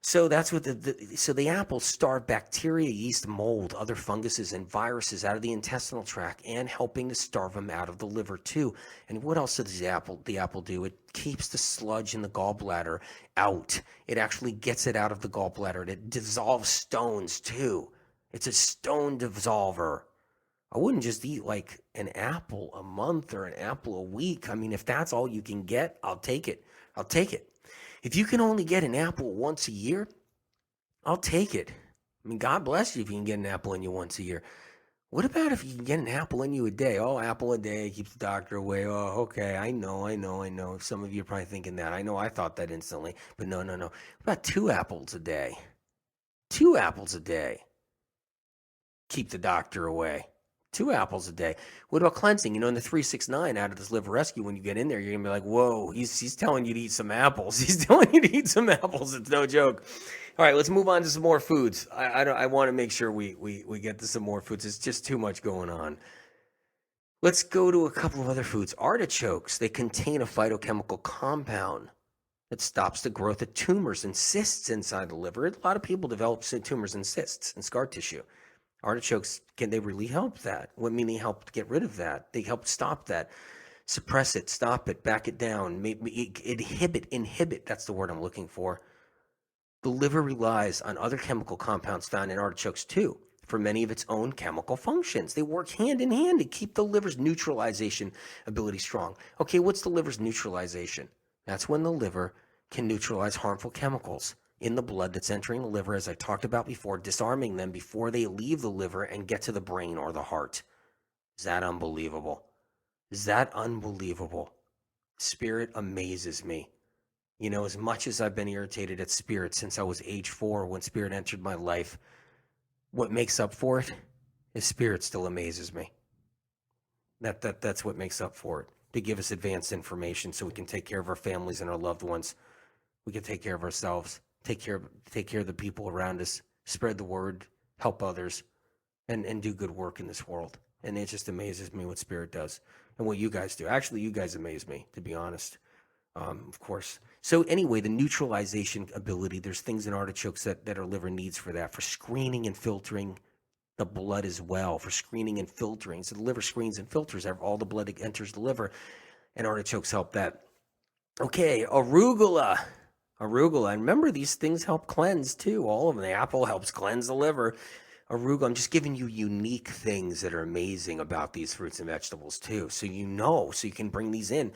So that's what so the apples starve bacteria, yeast, mold, other funguses, and viruses out of the intestinal tract, and helping to starve them out of the liver too. And what else does the apple do? It keeps the sludge in the gallbladder out. It actually gets it out of the gallbladder. It dissolves stones too. It's a stone dissolver. I wouldn't just eat like an apple a month or an apple a week. I mean, if that's all you can get, I'll take it. I'll take it. If you can only get an apple once a year, I'll take it. I mean, God bless you if you can get an apple in you once a year. What about if you can get an apple in you a day? Oh, apple a day keeps the doctor away. Oh, okay. I know. Some of you are probably thinking that. I know I thought that instantly. But no. What about 2 apples a day? 2 apples a day keep the doctor away. 2 apples a day. What about cleansing? In the 369 out of this liver rescue, when you get in there, you're going to be like, whoa, he's telling you to eat some apples. He's telling you to eat some apples. It's no joke. All right, let's move on to some more foods. I want to make sure we get to some more foods. It's just too much going on. Let's go to a couple of other foods. Artichokes, they contain a phytochemical compound that stops the growth of tumors and cysts inside the liver. A lot of people develop tumors and cysts and scar tissue. Artichokes, can they really help that? What mean they help get rid of that? They help stop that, suppress it, stop it, back it down, inhibit. That's the word I'm looking for. The liver relies on other chemical compounds found in artichokes too for many of its own chemical functions. They work hand in hand to keep the liver's neutralization ability strong. Okay, what's the liver's neutralization? That's when the liver can neutralize harmful chemicals in the blood that's entering the liver, as I talked about before, disarming them before they leave the liver and get to the brain or the heart. Is that unbelievable? Spirit amazes me. As much as I've been irritated at spirit since I was age 4, when spirit entered my life, what makes up for it is spirit still amazes me. That's what makes up for it. To give us advanced information so we can take care of our families and our loved ones. We can take care of ourselves. Take care of the people around us, spread the word, help others, and do good work in this world. And it just amazes me what spirit does and what you guys do. Actually, you guys amaze me, to be honest. Of course. So anyway, the neutralization ability, there's things in artichokes that our liver needs for that, for screening and filtering the blood as well, for screening and filtering. So the liver screens and filters all the blood that enters the liver, and artichokes help that. Okay, arugula. And remember, these things help cleanse too. All of them. The apple helps cleanse the liver. Arugula, I'm just giving you unique things that are amazing about these fruits and vegetables too. So so you can bring these in.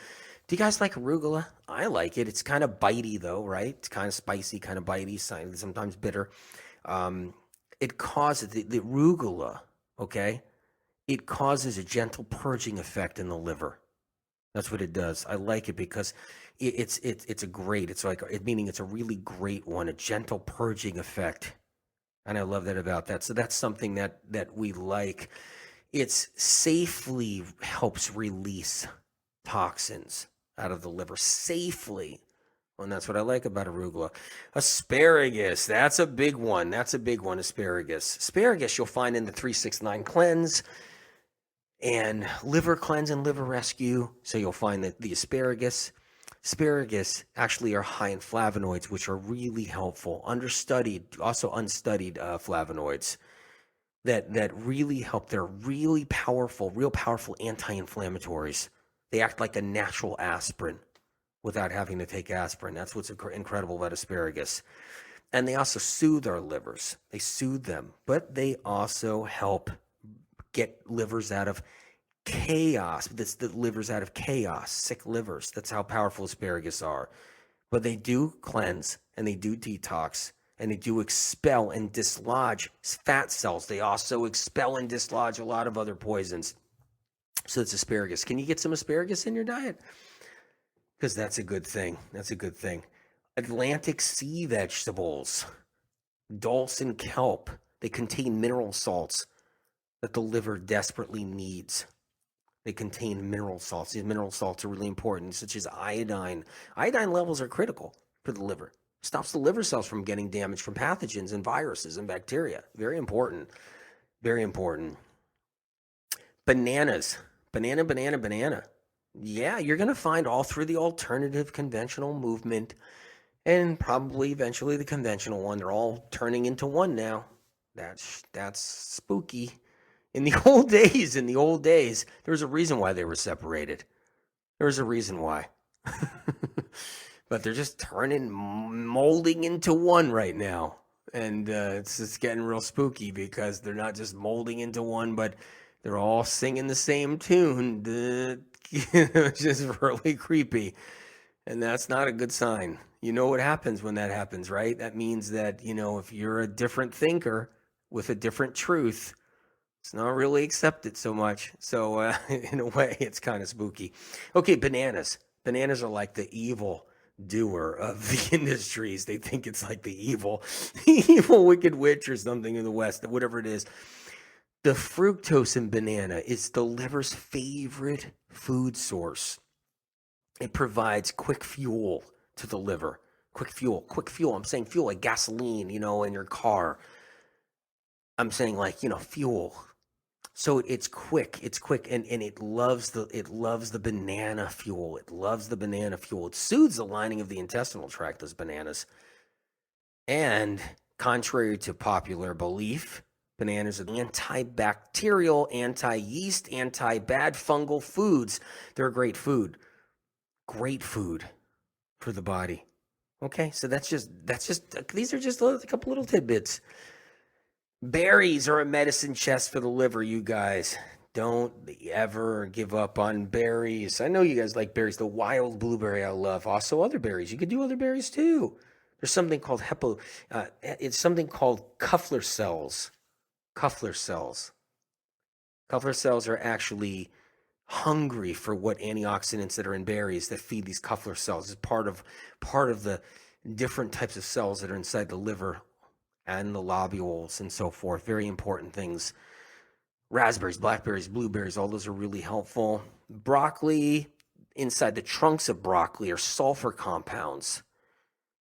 Do you guys like arugula? I like it. It's kind of bitey though, right? It's kind of spicy, kind of bitey, sometimes bitter. It causes the arugula, okay? It causes a gentle purging effect in the liver. That's what it does. I like it because it's a really great one, a gentle purging effect. And I love that about that. So that's something that we like. It safely helps release toxins out of the liver safely. And that's what I like about arugula. Asparagus, that's a big one. Asparagus. Asparagus you'll find in the 369 cleanse and liver cleanse and liver rescue. So you'll find that the asparagus actually are high in flavonoids, which are really helpful. Unstudied flavonoids that really help. They're real powerful anti-inflammatories. They act like a natural aspirin without having to take aspirin. That's what's incredible about asparagus. And they also soothe our livers. They soothe them, but they also help get livers out of chaos. That's the livers out of chaos, sick livers. That's how powerful asparagus are. But they do cleanse and they do detox and they do expel and dislodge fat cells. They also expel and dislodge a lot of other poisons. So it's asparagus. Can you get some asparagus in your diet? Because that's a good thing. Atlantic sea vegetables, dulse and kelp, they contain mineral salts that the liver desperately needs. They contain mineral salts. These mineral salts are really important, such as iodine. Iodine levels are critical for the liver. Stops the liver cells from getting damaged from pathogens and viruses and bacteria. Very important. Bananas. Banana. Yeah, you're going to find all through the alternative conventional movement and probably eventually the conventional one. They're all turning into one now. That's spooky. In the old days, there's a reason why they were separated. There's a reason why. But they're just molding into one right now. And it's just getting real spooky because they're not just molding into one, but they're all singing the same tune. It's just really creepy. And that's not a good sign. You know what happens when that happens, right? That means that, if you're a different thinker with a different truth, it's not really accepted so much. So in a way, it's kind of spooky. Okay, bananas. Bananas are like the evil doer of the industries. They think it's like the evil wicked witch or something in the West, whatever it is. The fructose in banana is the liver's favorite food source. It provides quick fuel to the liver. Quick fuel. I'm saying fuel like gasoline, in your car. I'm saying fuel. So it's quick, and it loves the banana fuel. It soothes the lining of the intestinal tract, those bananas. And contrary to popular belief, bananas are antibacterial, anti-yeast, anti-bad fungal foods. They're a great food for the body. Okay, so these are just a couple little tidbits. Berries are a medicine chest for the liver, you guys. Don't ever give up on berries. I know you guys like berries. The wild blueberry I love. Also other berries. You could do other berries too. There's something called it's something called Kuffler cells. Kuffler cells are actually hungry for what antioxidants that are in berries that feed these Kuffler cells. It's part of the different types of cells that are inside the liver and the lobules and so forth. Very important things. Raspberries, blackberries, blueberries, all those are really helpful. Broccoli, inside the trunks of broccoli are sulfur compounds.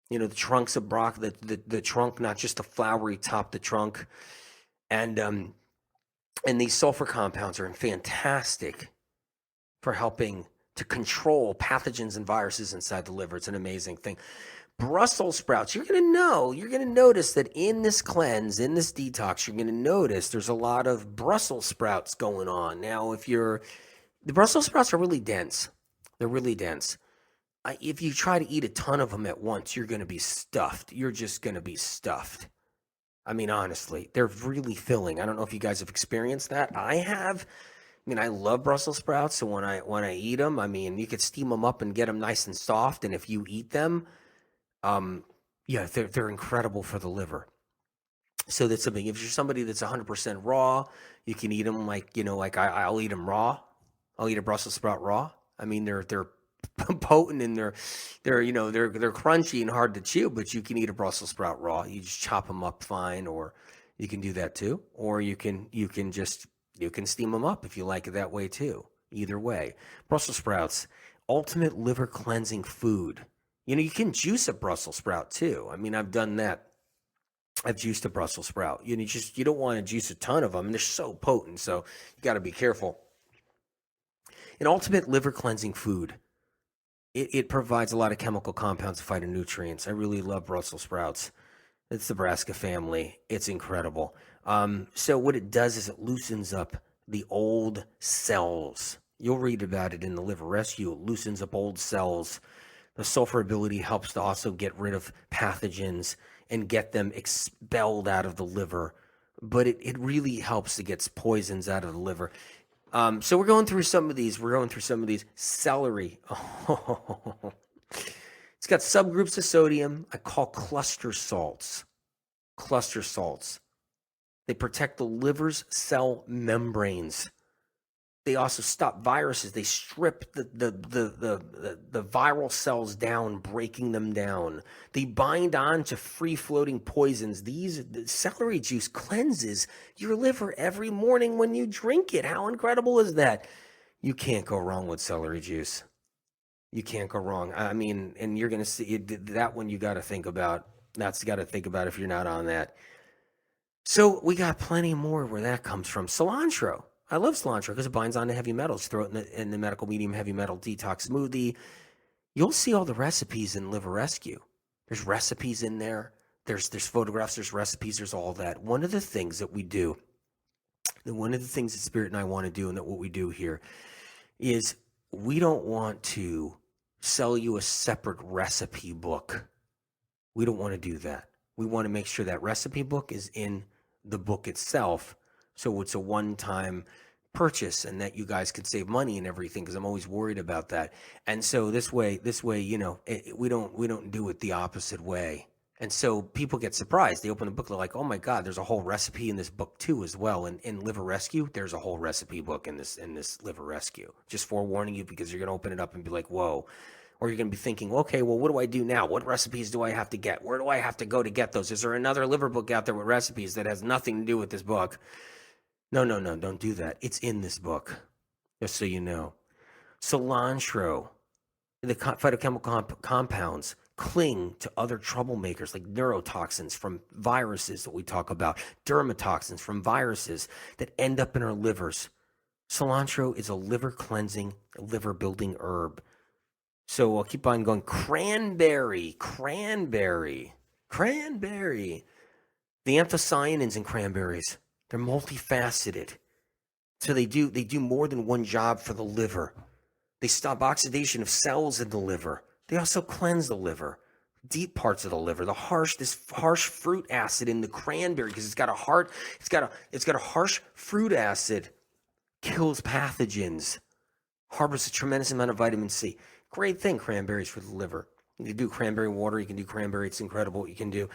The trunks of broccoli, the trunk, not just the flowery top, the trunk. And these sulfur compounds are fantastic for helping to control pathogens and viruses inside the liver. It's an amazing thing. Brussels sprouts, you're going to notice that in this cleanse, in this detox, you're going to notice there's a lot of Brussels sprouts going on. Now, the Brussels sprouts are really dense. They're really dense. If you try to eat a ton of them at once, you're going to be stuffed. You're just going to be stuffed. I mean, honestly, they're really filling. I don't know if you guys have experienced that. I have. I love Brussels sprouts. So when I eat them, you could steam them up and get them nice and soft. And if you eat them, they're incredible for the liver. So that's something. If you're somebody that's 100% raw, you can eat them I'll eat them raw. I'll eat a Brussels sprout raw. They're potent and they're crunchy and hard to chew, but you can eat a Brussels sprout raw. You just chop them up fine, or you can do that too, or you can just You can steam them up if you like it that way too. Either way. Brussels sprouts, ultimate liver cleansing food. You can juice a Brussels sprout too. I mean, I've done that. I've juiced a Brussels sprout. You don't want to juice a ton of them. They're so potent, so you got to be careful. An ultimate liver cleansing food. It provides a lot of chemical compounds and phytonutrients. I really love Brussels sprouts. It's the brassica family. It's incredible. So what it does is it loosens up the old cells. You'll read about it in the liver rescue. It loosens up old cells. The sulfur ability helps to also get rid of pathogens and get them expelled out of the liver. But it really helps to get poisons out of the liver. So we're going through some of these. Celery. Oh, it's got subgroups of sodium I call cluster salts. Cluster salts. They protect the liver's cell membranes. They also stop viruses. They strip the viral cells down, breaking them down. They bind on to free-floating poisons. The celery juice cleanses your liver every morning when you drink it. How incredible is that? You can't go wrong with celery juice. You can't go wrong. I mean, and you're going to see that one you got to think about. That's got to think about if you're not on that. So we got plenty more where that comes from. Cilantro. I love cilantro because it binds on to heavy metals. Throw it in the medical medium heavy metal detox smoothie. You'll see all the recipes in Liver Rescue. There's recipes in there. There's photographs. There's recipes. There's all that. One of the things that we do, and one of the things that Spirit and I want to do, and that what we do here is we don't want to sell you a separate recipe book. We don't want to do that. We want to make sure that recipe book is in the book itself. So it's a one-time purchase and that you guys could save money and everything, because I'm always worried about that. And so this way, we don't do it the opposite way. And so people get surprised. They open the book, they're like, oh my God, there's a whole recipe in this book too as well. And in Liver Rescue, there's a whole recipe book in this Liver Rescue. Just forewarning you, because you're going to open it up and be like, whoa. Or you're going to be thinking, okay, well, what do I do now? What recipes do I have to get? Where do I have to go to get those? Is there another liver book out there with recipes that has nothing to do with this book? No, don't do that. It's in this book, just so you know. Cilantro, the phytochemical compounds cling to other troublemakers like neurotoxins from viruses that we talk about, dermatoxins from viruses that end up in our livers. Cilantro is a liver cleansing, liver building herb. So I'll keep on going. Cranberry. The anthocyanins in cranberries, they're multifaceted. So they do more than one job for the liver. They stop oxidation of cells in the liver. They also cleanse the liver, deep parts of the liver. This harsh fruit acid in the cranberry, because it's got a harsh fruit acid, kills pathogens, harbors a tremendous amount of vitamin C. Great thing, cranberries for the liver. You can do cranberry water. You can do cranberry. It's incredible what you can do.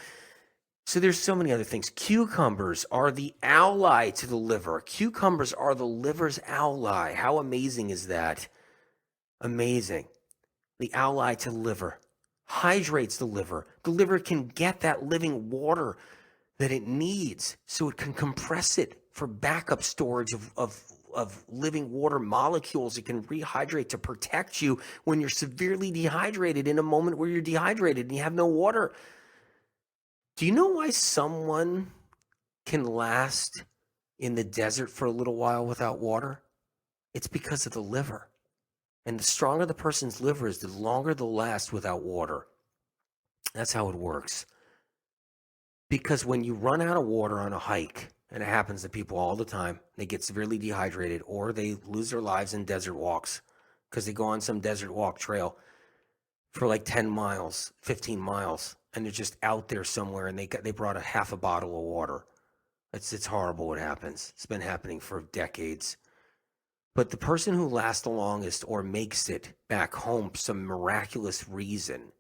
So there's so many other things. Cucumbers are the ally to the liver. Cucumbers are the liver's ally. How amazing is that? Amazing. The ally to the liver. Hydrates the liver. The liver can get that living water that it needs so it can compress it for backup storage of living water molecules. It can rehydrate to protect you when you're severely dehydrated, in a moment where you're dehydrated and you have no water. Do you know why someone can last in the desert for a little while without water? It's because of the liver. And the stronger the person's liver is, the longer they'll last without water. That's how it works. Because when you run out of water on a hike, and it happens to people all the time, they get severely dehydrated, or they lose their lives in desert walks because they go on some desert walk trail for like 10 miles, 15 miles, and they're just out there somewhere, and they brought a half a bottle of water. It's horrible what happens. It's been happening for decades. But the person who lasts the longest or makes it back home for some miraculous reason,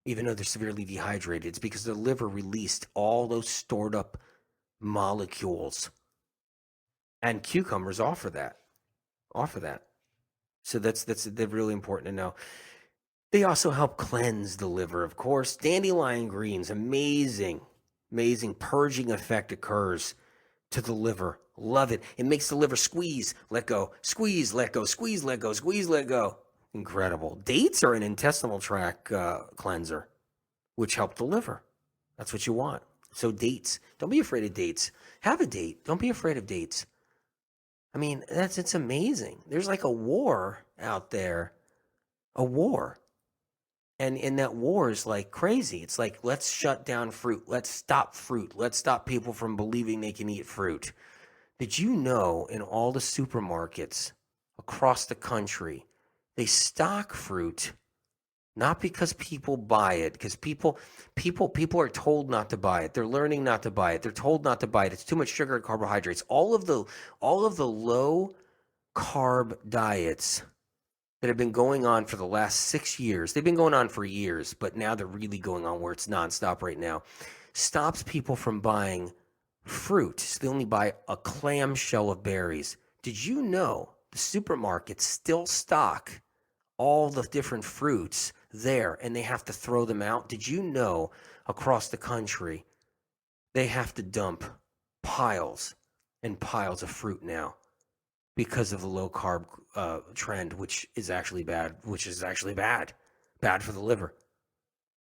even though they're severely dehydrated, it's because the liver released all those stored up molecules. And cucumbers offer that. So they're really important to know. They also help cleanse the liver, of course. Dandelion greens, amazing purging effect occurs to the liver. Love it. It makes the liver squeeze, let go, squeeze, let go, squeeze, let go, squeeze, let go. Incredible. Dates are an intestinal tract cleanser, which help the liver. That's what you want. So dates. Don't be afraid of dates. Have a date. Don't be afraid of dates. I mean, it's amazing. There's like a war out there. A war. And that war is like crazy. It's like, let's shut down fruit. Let's stop fruit. Let's stop people from believing they can eat fruit. Did you know in all the supermarkets across the country, they stock fruit not because people buy it, because people are told not to buy it. They're learning not to buy it. They're told not to buy it. It's too much sugar and carbohydrates. All of the low carb diets that have been going on for the last 6 years. They've been going on for years, but now they're really going on where it's nonstop right now. Stops people from buying fruit. So they only buy a clamshell of berries. Did you know the supermarkets still stock all the different fruits there and they have to throw them out? Did you know across the country they have to dump piles and piles of fruit now because of the low carb trend, which is actually bad for the liver?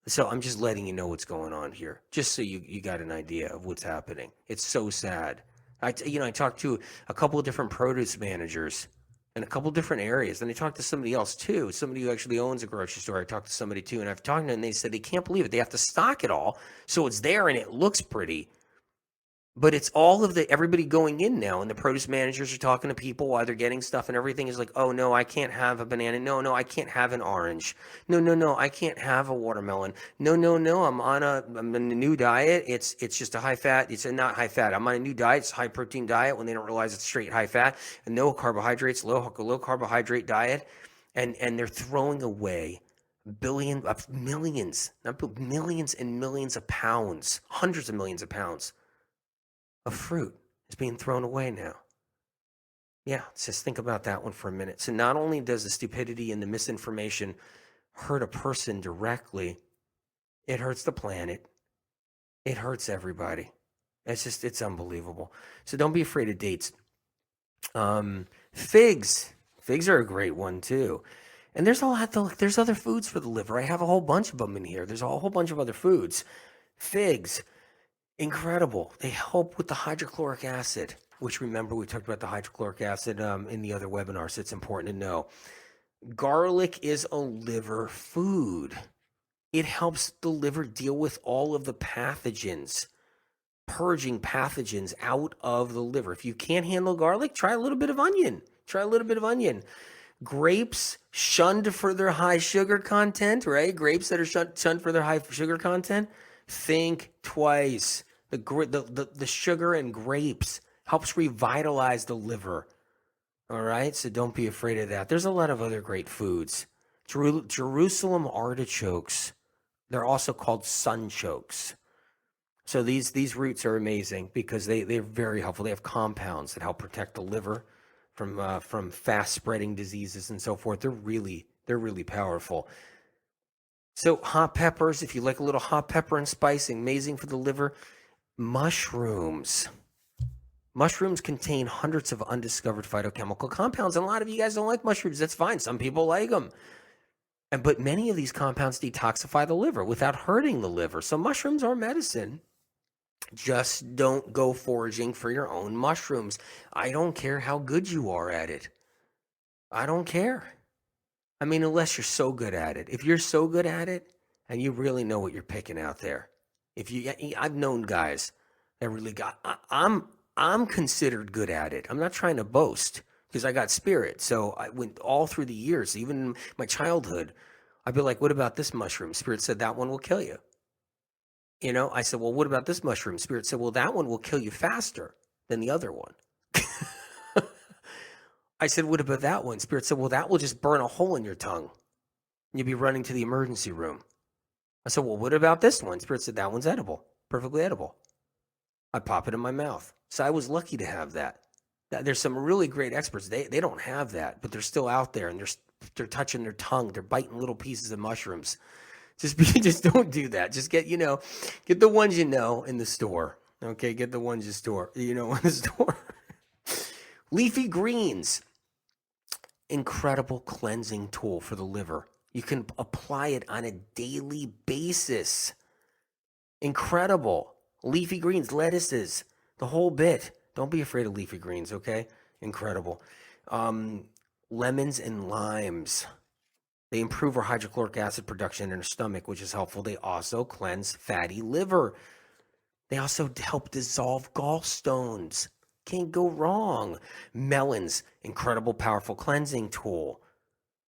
So I'm just letting you know what's going on here, just so you got an idea of what's happening. It's so sad. I talked to a couple of different produce managers in a couple of different areas. And I talked to somebody else too, somebody who actually owns a grocery store. I talked to somebody too, and I've talked to them, and they said they can't believe it. They have to stock it all, so it's there and it looks pretty. But it's all of everybody going in now, and the produce managers are talking to people while they're getting stuff, and everything is like, oh, no, I can't have a banana. No, I can't have an orange. No, I can't have a watermelon. No, I'm on a new diet. It's just a high fat. It's not high fat. I'm on a new diet. It's a high protein diet when they don't realize it's straight high fat and no carbohydrates, low carbohydrate diet. And they're throwing away millions and millions of pounds, hundreds of millions of pounds of fruit is being thrown away now. Yeah, just think about that one for a minute. So not only does the stupidity and the misinformation hurt a person directly, it hurts the planet. It hurts everybody. It's unbelievable. So don't be afraid of dates. Figs. Figs are a great one too. And there's there's other foods for the liver. I have a whole bunch of them in here. There's a whole bunch of other foods. Figs. Incredible. They help with the hydrochloric acid, which, remember, we talked about the hydrochloric acid in the other webinar, so it's important to know. Garlic is a liver food. It helps the liver deal with all of the pathogens, purging pathogens out of the liver. If you can't handle garlic, try a little bit of onion. Grapes, shunned for their high sugar content, right? Grapes that are shunned for their high sugar content. Think twice. The sugar in grapes helps revitalize the liver. All right, so don't be afraid of that. There's a lot of other great foods. Jerusalem artichokes. They're also called sunchokes. So these roots are amazing because they're very helpful. They have compounds that help protect the liver from fast spreading diseases and so forth. They're really powerful. So hot peppers, if you like a little hot pepper and spice, amazing for the liver. Mushrooms. Mushrooms contain hundreds of undiscovered phytochemical compounds, and a lot of you guys don't like mushrooms. That's fine. Some people like them. But many of these compounds detoxify the liver without hurting the liver. So mushrooms are medicine. Just don't go foraging for your own mushrooms. I don't care how good you are at it. I don't care. I mean, unless you're so good at it. If you're so good at it and you really know what you're picking out there. I've known guys that really I'm considered good at it. I'm not trying to boast because I got spirit. So I went all through the years, even my childhood. I'd be like, what about this mushroom? Spirit said, that one will kill you. I said, well, what about this mushroom? Spirit said, well, that one will kill you faster than the other one. I said, what about that one? Spirit said, well, that will just burn a hole in your tongue. You'll be running to the emergency room. I said, well, what about this one? Spirit said, that one's edible, perfectly edible. I pop it in my mouth. So I was lucky to have that. There's some really great experts. They don't have that, but they're still out there, and they're touching their tongue. They're biting little pieces of mushrooms. Just don't do that. Just get the ones in the store. Okay, get the ones in the store. In the store. Leafy greens, incredible cleansing tool for the liver. You can apply it on a daily basis. Incredible. Leafy greens, lettuces, the whole bit. Don't be afraid of leafy greens, okay? Incredible. Lemons and limes. They improve our hydrochloric acid production in our stomach, which is helpful. They also cleanse fatty liver. They also help dissolve gallstones. Can't go wrong. Melons, incredible, powerful cleansing tool.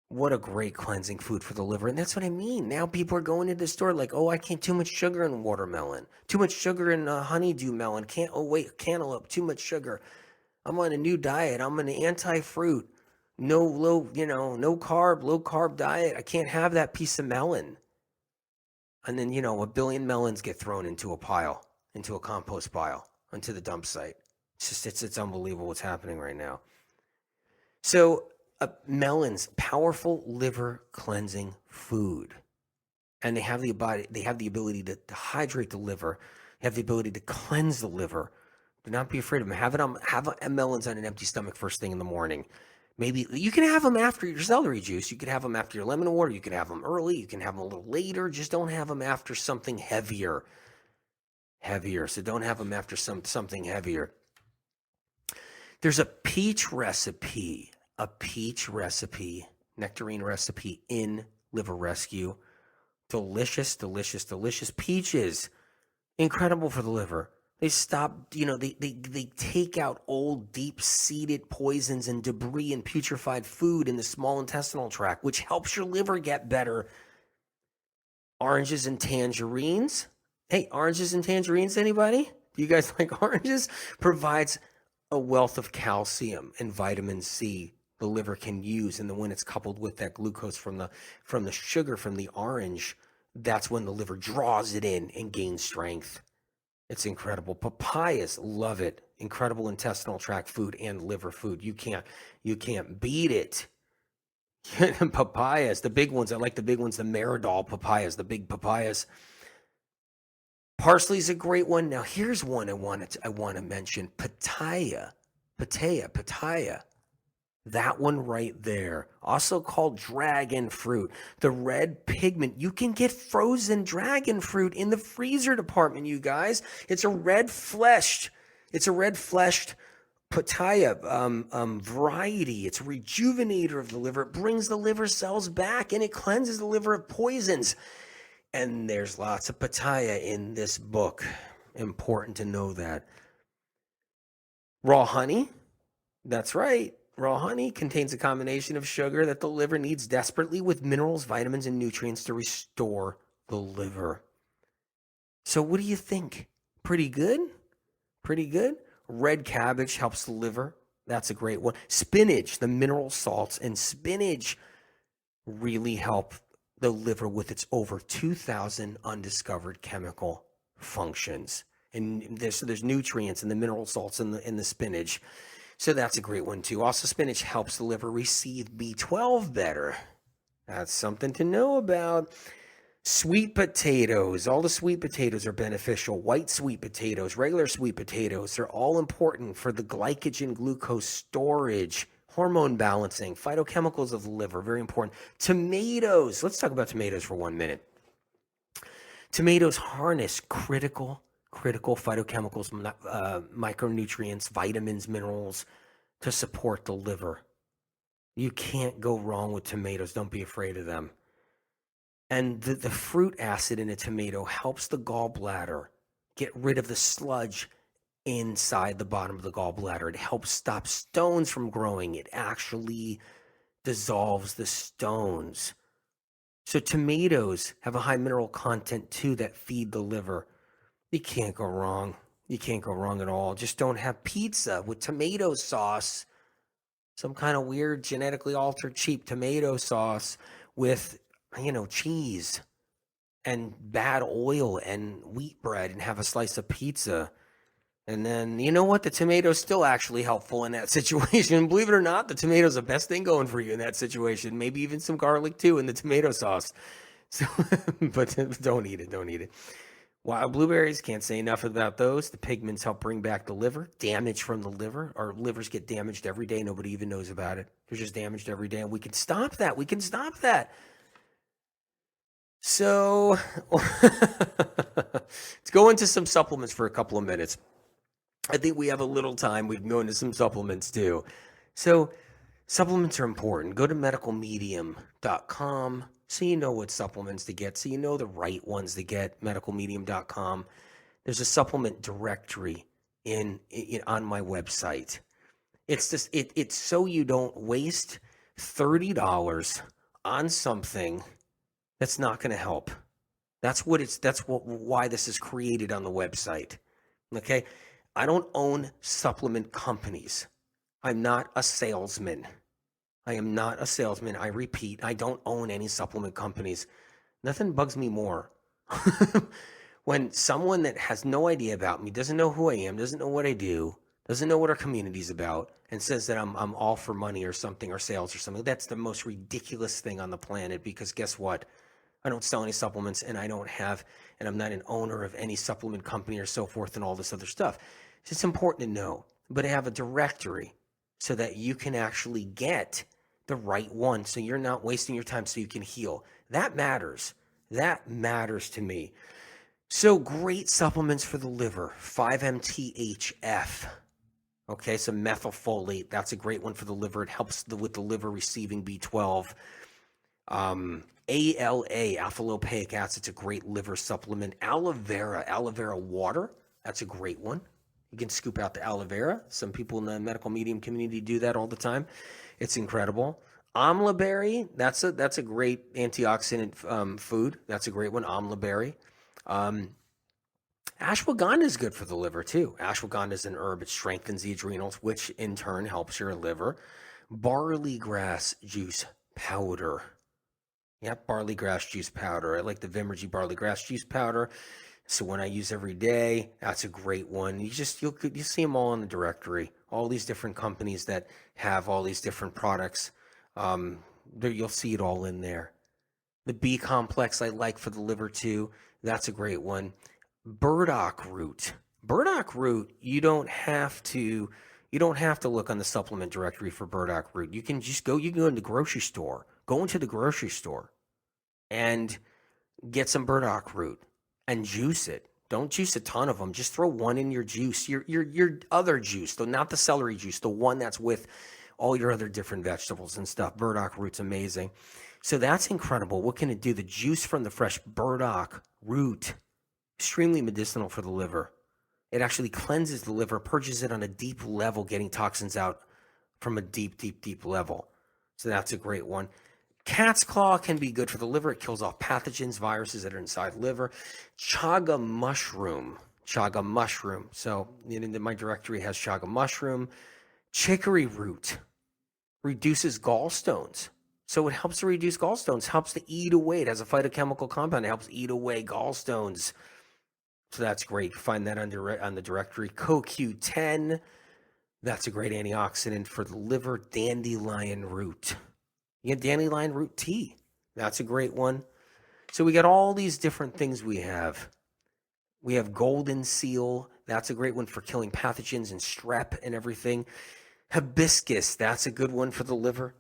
What a great cleansing food for the liver. And that's what I mean. Now people are going into the store like, oh, I can't, too much sugar in watermelon, too much sugar in honeydew melon. Cantaloupe, too much sugar. I'm on a new diet. I'm an anti-fruit, no carb, low carb diet. I can't have that piece of melon. And then, a billion melons get thrown into a pile, into a compost pile, onto the dump site. It's unbelievable what's happening right now. So melons, powerful liver cleansing food, and they have the ability to hydrate the liver. They have the ability to cleanse the liver. Do not be afraid of them. Have melons on an empty stomach first thing in the morning. Maybe you can have them after your celery juice. You can have them after your lemon water. You can have them early. You can have them a little later. Just don't have them after something heavier. So don't have them after something heavier. There's a peach recipe, nectarine recipe in Liver Rescue. Delicious. Peaches, incredible for the liver. They stop, they take out old, deep-seated poisons and debris and putrefied food in the small intestinal tract, which helps your liver get better. Oranges and tangerines. Hey, oranges and tangerines, anybody? Do you guys like oranges? Provides a wealth of calcium and vitamin C the liver can use, and then when it's coupled with that glucose from the sugar from the orange, that's when the liver draws it in and gains strength. It's incredible. Papayas, love it. Incredible intestinal tract food and liver food. You can't beat it. Papayas, the big ones. I like the big ones, the Maridol papayas, the big papayas. Parsley's a great one. Now here's one I want to mention. Pitaya. That one right there. Also called dragon fruit. The red pigment. You can get frozen dragon fruit in the freezer department, you guys. It's a red fleshed pitaya variety. It's a rejuvenator of the liver. It brings the liver cells back and it cleanses the liver of poisons. And there's lots of pitaya in this book. Important to know that. Raw honey. That's right. Raw honey contains a combination of sugar that the liver needs desperately with minerals, vitamins, and nutrients to restore the liver. So what do you think? Pretty good? Red cabbage helps the liver. That's a great one. Spinach, the mineral salts in spinach really help the liver with its over 2,000 undiscovered chemical functions. And there's nutrients and the mineral salts in the spinach. So that's a great one too. Also, spinach helps the liver receive B12 better. That's something to know about. Sweet potatoes. All the sweet potatoes are beneficial. White sweet potatoes, regular sweet potatoes, they're all important for the glycogen glucose storage, hormone balancing, phytochemicals of the liver, very important. Tomatoes. Let's talk about tomatoes for 1 minute. Tomatoes harness critical phytochemicals, micronutrients, vitamins, minerals to support the liver. You can't go wrong with tomatoes. Don't be afraid of them. And the fruit acid in a tomato helps the gallbladder get rid of the sludge inside the bottom of the gallbladder. It helps stop stones from growing. It actually dissolves the stones. So tomatoes have a high mineral content too that feed the liver. You can't go wrong. You can't go wrong at all. Just don't have pizza with tomato sauce, some kind of weird genetically altered cheap tomato sauce with, cheese and bad oil and wheat bread and have a slice of pizza. And then, you know what? The tomato's still actually helpful in that situation. Believe it or not, the tomato's the best thing going for you in that situation. Maybe even some garlic too in the tomato sauce. So, but don't eat it. Wild blueberries, can't say enough about those. The pigments help bring back the liver. Damage from the liver. Our livers get damaged every day. Nobody even knows about it. They're just damaged every day, and we can stop that. We can stop that. So let's go into some supplements for a couple of minutes. I think we have a little time. We can go into some supplements too. So supplements are important. Go to medicalmedium.com so you know what supplements to get, so you know the right ones to get. Medicalmedium.com. There's a supplement directory in on my website. It's just it's so you don't waste $30 on something that's not going to help. That's why this is created on the website. Okay? I don't own supplement companies. I'm not a salesman. I am not a salesman. I repeat, I don't own any supplement companies. Nothing bugs me more when someone that has no idea about me, doesn't know who I am, doesn't know what I do, doesn't know what our community's about, and says that I'm all for money or something, or sales or something. That's the most ridiculous thing on the planet, because guess what? I don't sell any supplements, and I'm not an owner of any supplement company or so forth and all this other stuff. It's important to know, but I have a directory so that you can actually get the right one, so you're not wasting your time, so you can heal. That matters. That matters to me. So great supplements for the liver, 5-MTHF. Okay, so methylfolate, that's a great one for the liver. It helps with the liver receiving B12. ALA, alpha lipoic acid, it's a great liver supplement. Aloe vera water, that's a great one. You can scoop out the aloe vera. Some people in the medical medium community do that all the time. It's incredible. Amla berry, that's a great antioxidant food. That's a great one, amla berry. Ashwagandha is good for the liver too. Ashwagandha is an herb. It strengthens the adrenals, which in turn helps your liver. Barley grass juice powder. Yep, barley grass juice powder. I like the Vimergy barley grass juice powder. So when I use every day, that's a great one. You'll see them all in the directory. All these different companies that have all these different products. You'll see it all in there. The B complex I like for the liver too. That's a great one. Burdock root. Burdock root, you don't have to look on the supplement directory for burdock root. You can go in the grocery store. Go into the grocery store and get some burdock root and juice it. Don't juice a ton of them. Just throw one in your juice. Your other juice, though, not the celery juice, the one that's with all your other different vegetables and stuff. Burdock root's amazing. So that's incredible. What can it do? The juice from the fresh burdock root, extremely medicinal for the liver. It actually cleanses the liver, purges it on a deep level, getting toxins out from a deep, deep, deep level. So that's a great one. Cat's claw can be good for the liver. It kills off pathogens, viruses that are inside the liver. Chaga mushroom. So my directory has chaga mushroom. Chicory root reduces gallstones. So it helps to reduce gallstones, helps to eat away. It has a phytochemical compound. It helps eat away gallstones. So that's great. Find that on the directory. CoQ10. That's a great antioxidant for the liver. Dandelion root. You get dandelion root tea. That's a great one. So we got all these different things we have. We have golden seal. That's a great one for killing pathogens and strep and everything. Hibiscus. That's a good one for the liver.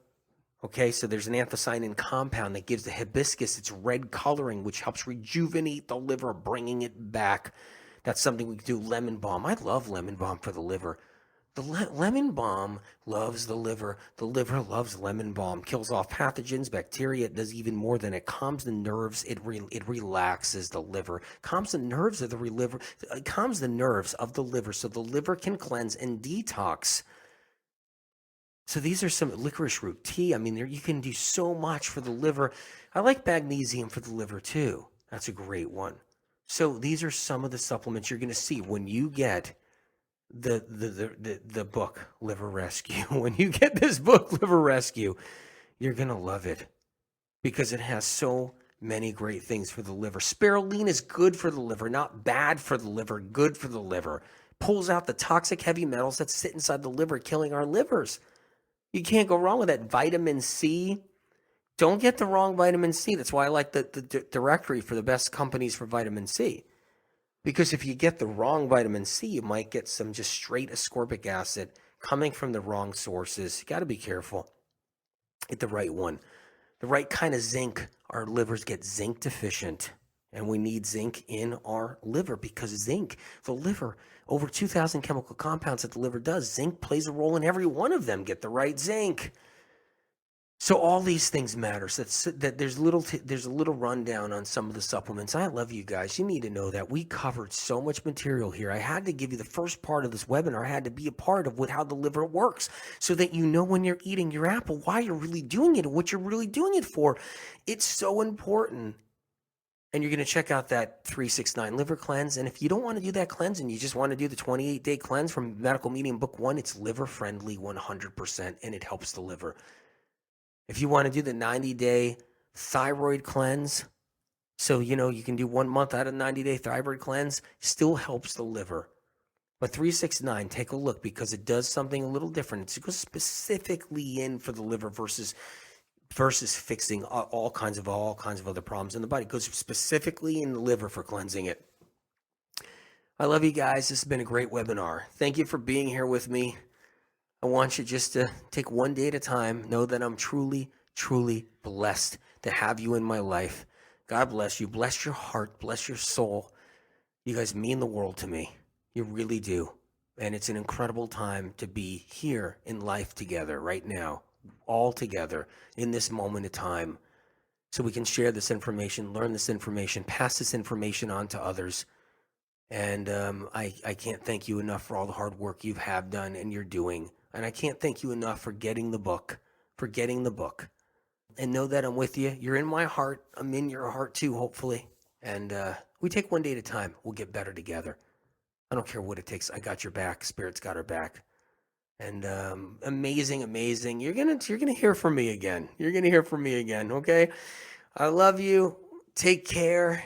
Okay, so there's an anthocyanin compound that gives the hibiscus its red coloring, which helps rejuvenate the liver, bringing it back. That's something we can do. Lemon balm. I love lemon balm for the liver. The lemon balm loves the liver. The liver loves lemon balm. Kills off pathogens, bacteria. It does even more than it calms the nerves. It relaxes the liver. Calms the nerves of the liver. Calms the nerves of the liver, so the liver can cleanse and detox. So these are some licorice root tea. I mean, you can do so much for the liver. I like magnesium for the liver too. That's a great one. So these are some of the supplements you're going to see when you get the book Liver Rescue. When you get this book Liver Rescue, you're going to love it because it has so many great things for the liver. Spirulina is good for the liver, not bad for the liver, good for the liver. Pulls out the toxic heavy metals that sit inside the liver, killing our livers. You can't go wrong with that. Vitamin C. Don't get the wrong vitamin C. That's why I like the directory for the best companies for vitamin C. Because if you get the wrong vitamin C, you might get some just straight ascorbic acid coming from the wrong sources. You got to be careful. Get the right one. The right kind of zinc. Our livers get zinc deficient, and we need zinc in our liver because zinc, the liver, over 2,000 chemical compounds that the liver does. Zinc plays a role in every one of them. Get the right zinc. So all these things matter. So that there's a little rundown on some of the supplements. I love you guys. You need to know that we covered so much material here. I had to give you the first part of this webinar. I had to be a part of how the liver works so that you know when you're eating your apple, why you're really doing it and what you're really doing it for. It's so important. And you're going to check out that 369 liver cleanse. And if you don't want to do that cleanse and you just want to do the 28-day cleanse from Medical Medium Book 1, it's liver friendly 100% and it helps the liver. If you want to do the 90-day thyroid cleanse, so, you can do 1 month out of 90-day thyroid cleanse, still helps the liver. But 369, take a look because it does something a little different. It goes specifically in for the liver versus fixing all kinds of other problems in the body. It goes specifically in the liver for cleansing it. I love you guys. This has been a great webinar. Thank you for being here with me. I want you just to take one day at a time. Know that I'm truly, truly blessed to have you in my life. God bless you. Bless your heart. Bless your soul. You guys mean the world to me. You really do. And it's an incredible time to be here in life together right now, all together in this moment of time, so we can share this information, learn this information, pass this information on to others. And I can't thank you enough for all the hard work you have done and you're doing. And I can't thank you enough for getting the book. And know that I'm with you. You're in my heart. I'm in your heart too, hopefully. And we take one day at a time. We'll get better together. I don't care what it takes. I got your back. Spirit's got our back. And amazing. You're gonna hear from me again. Okay? I love you. Take care.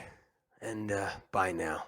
And bye now.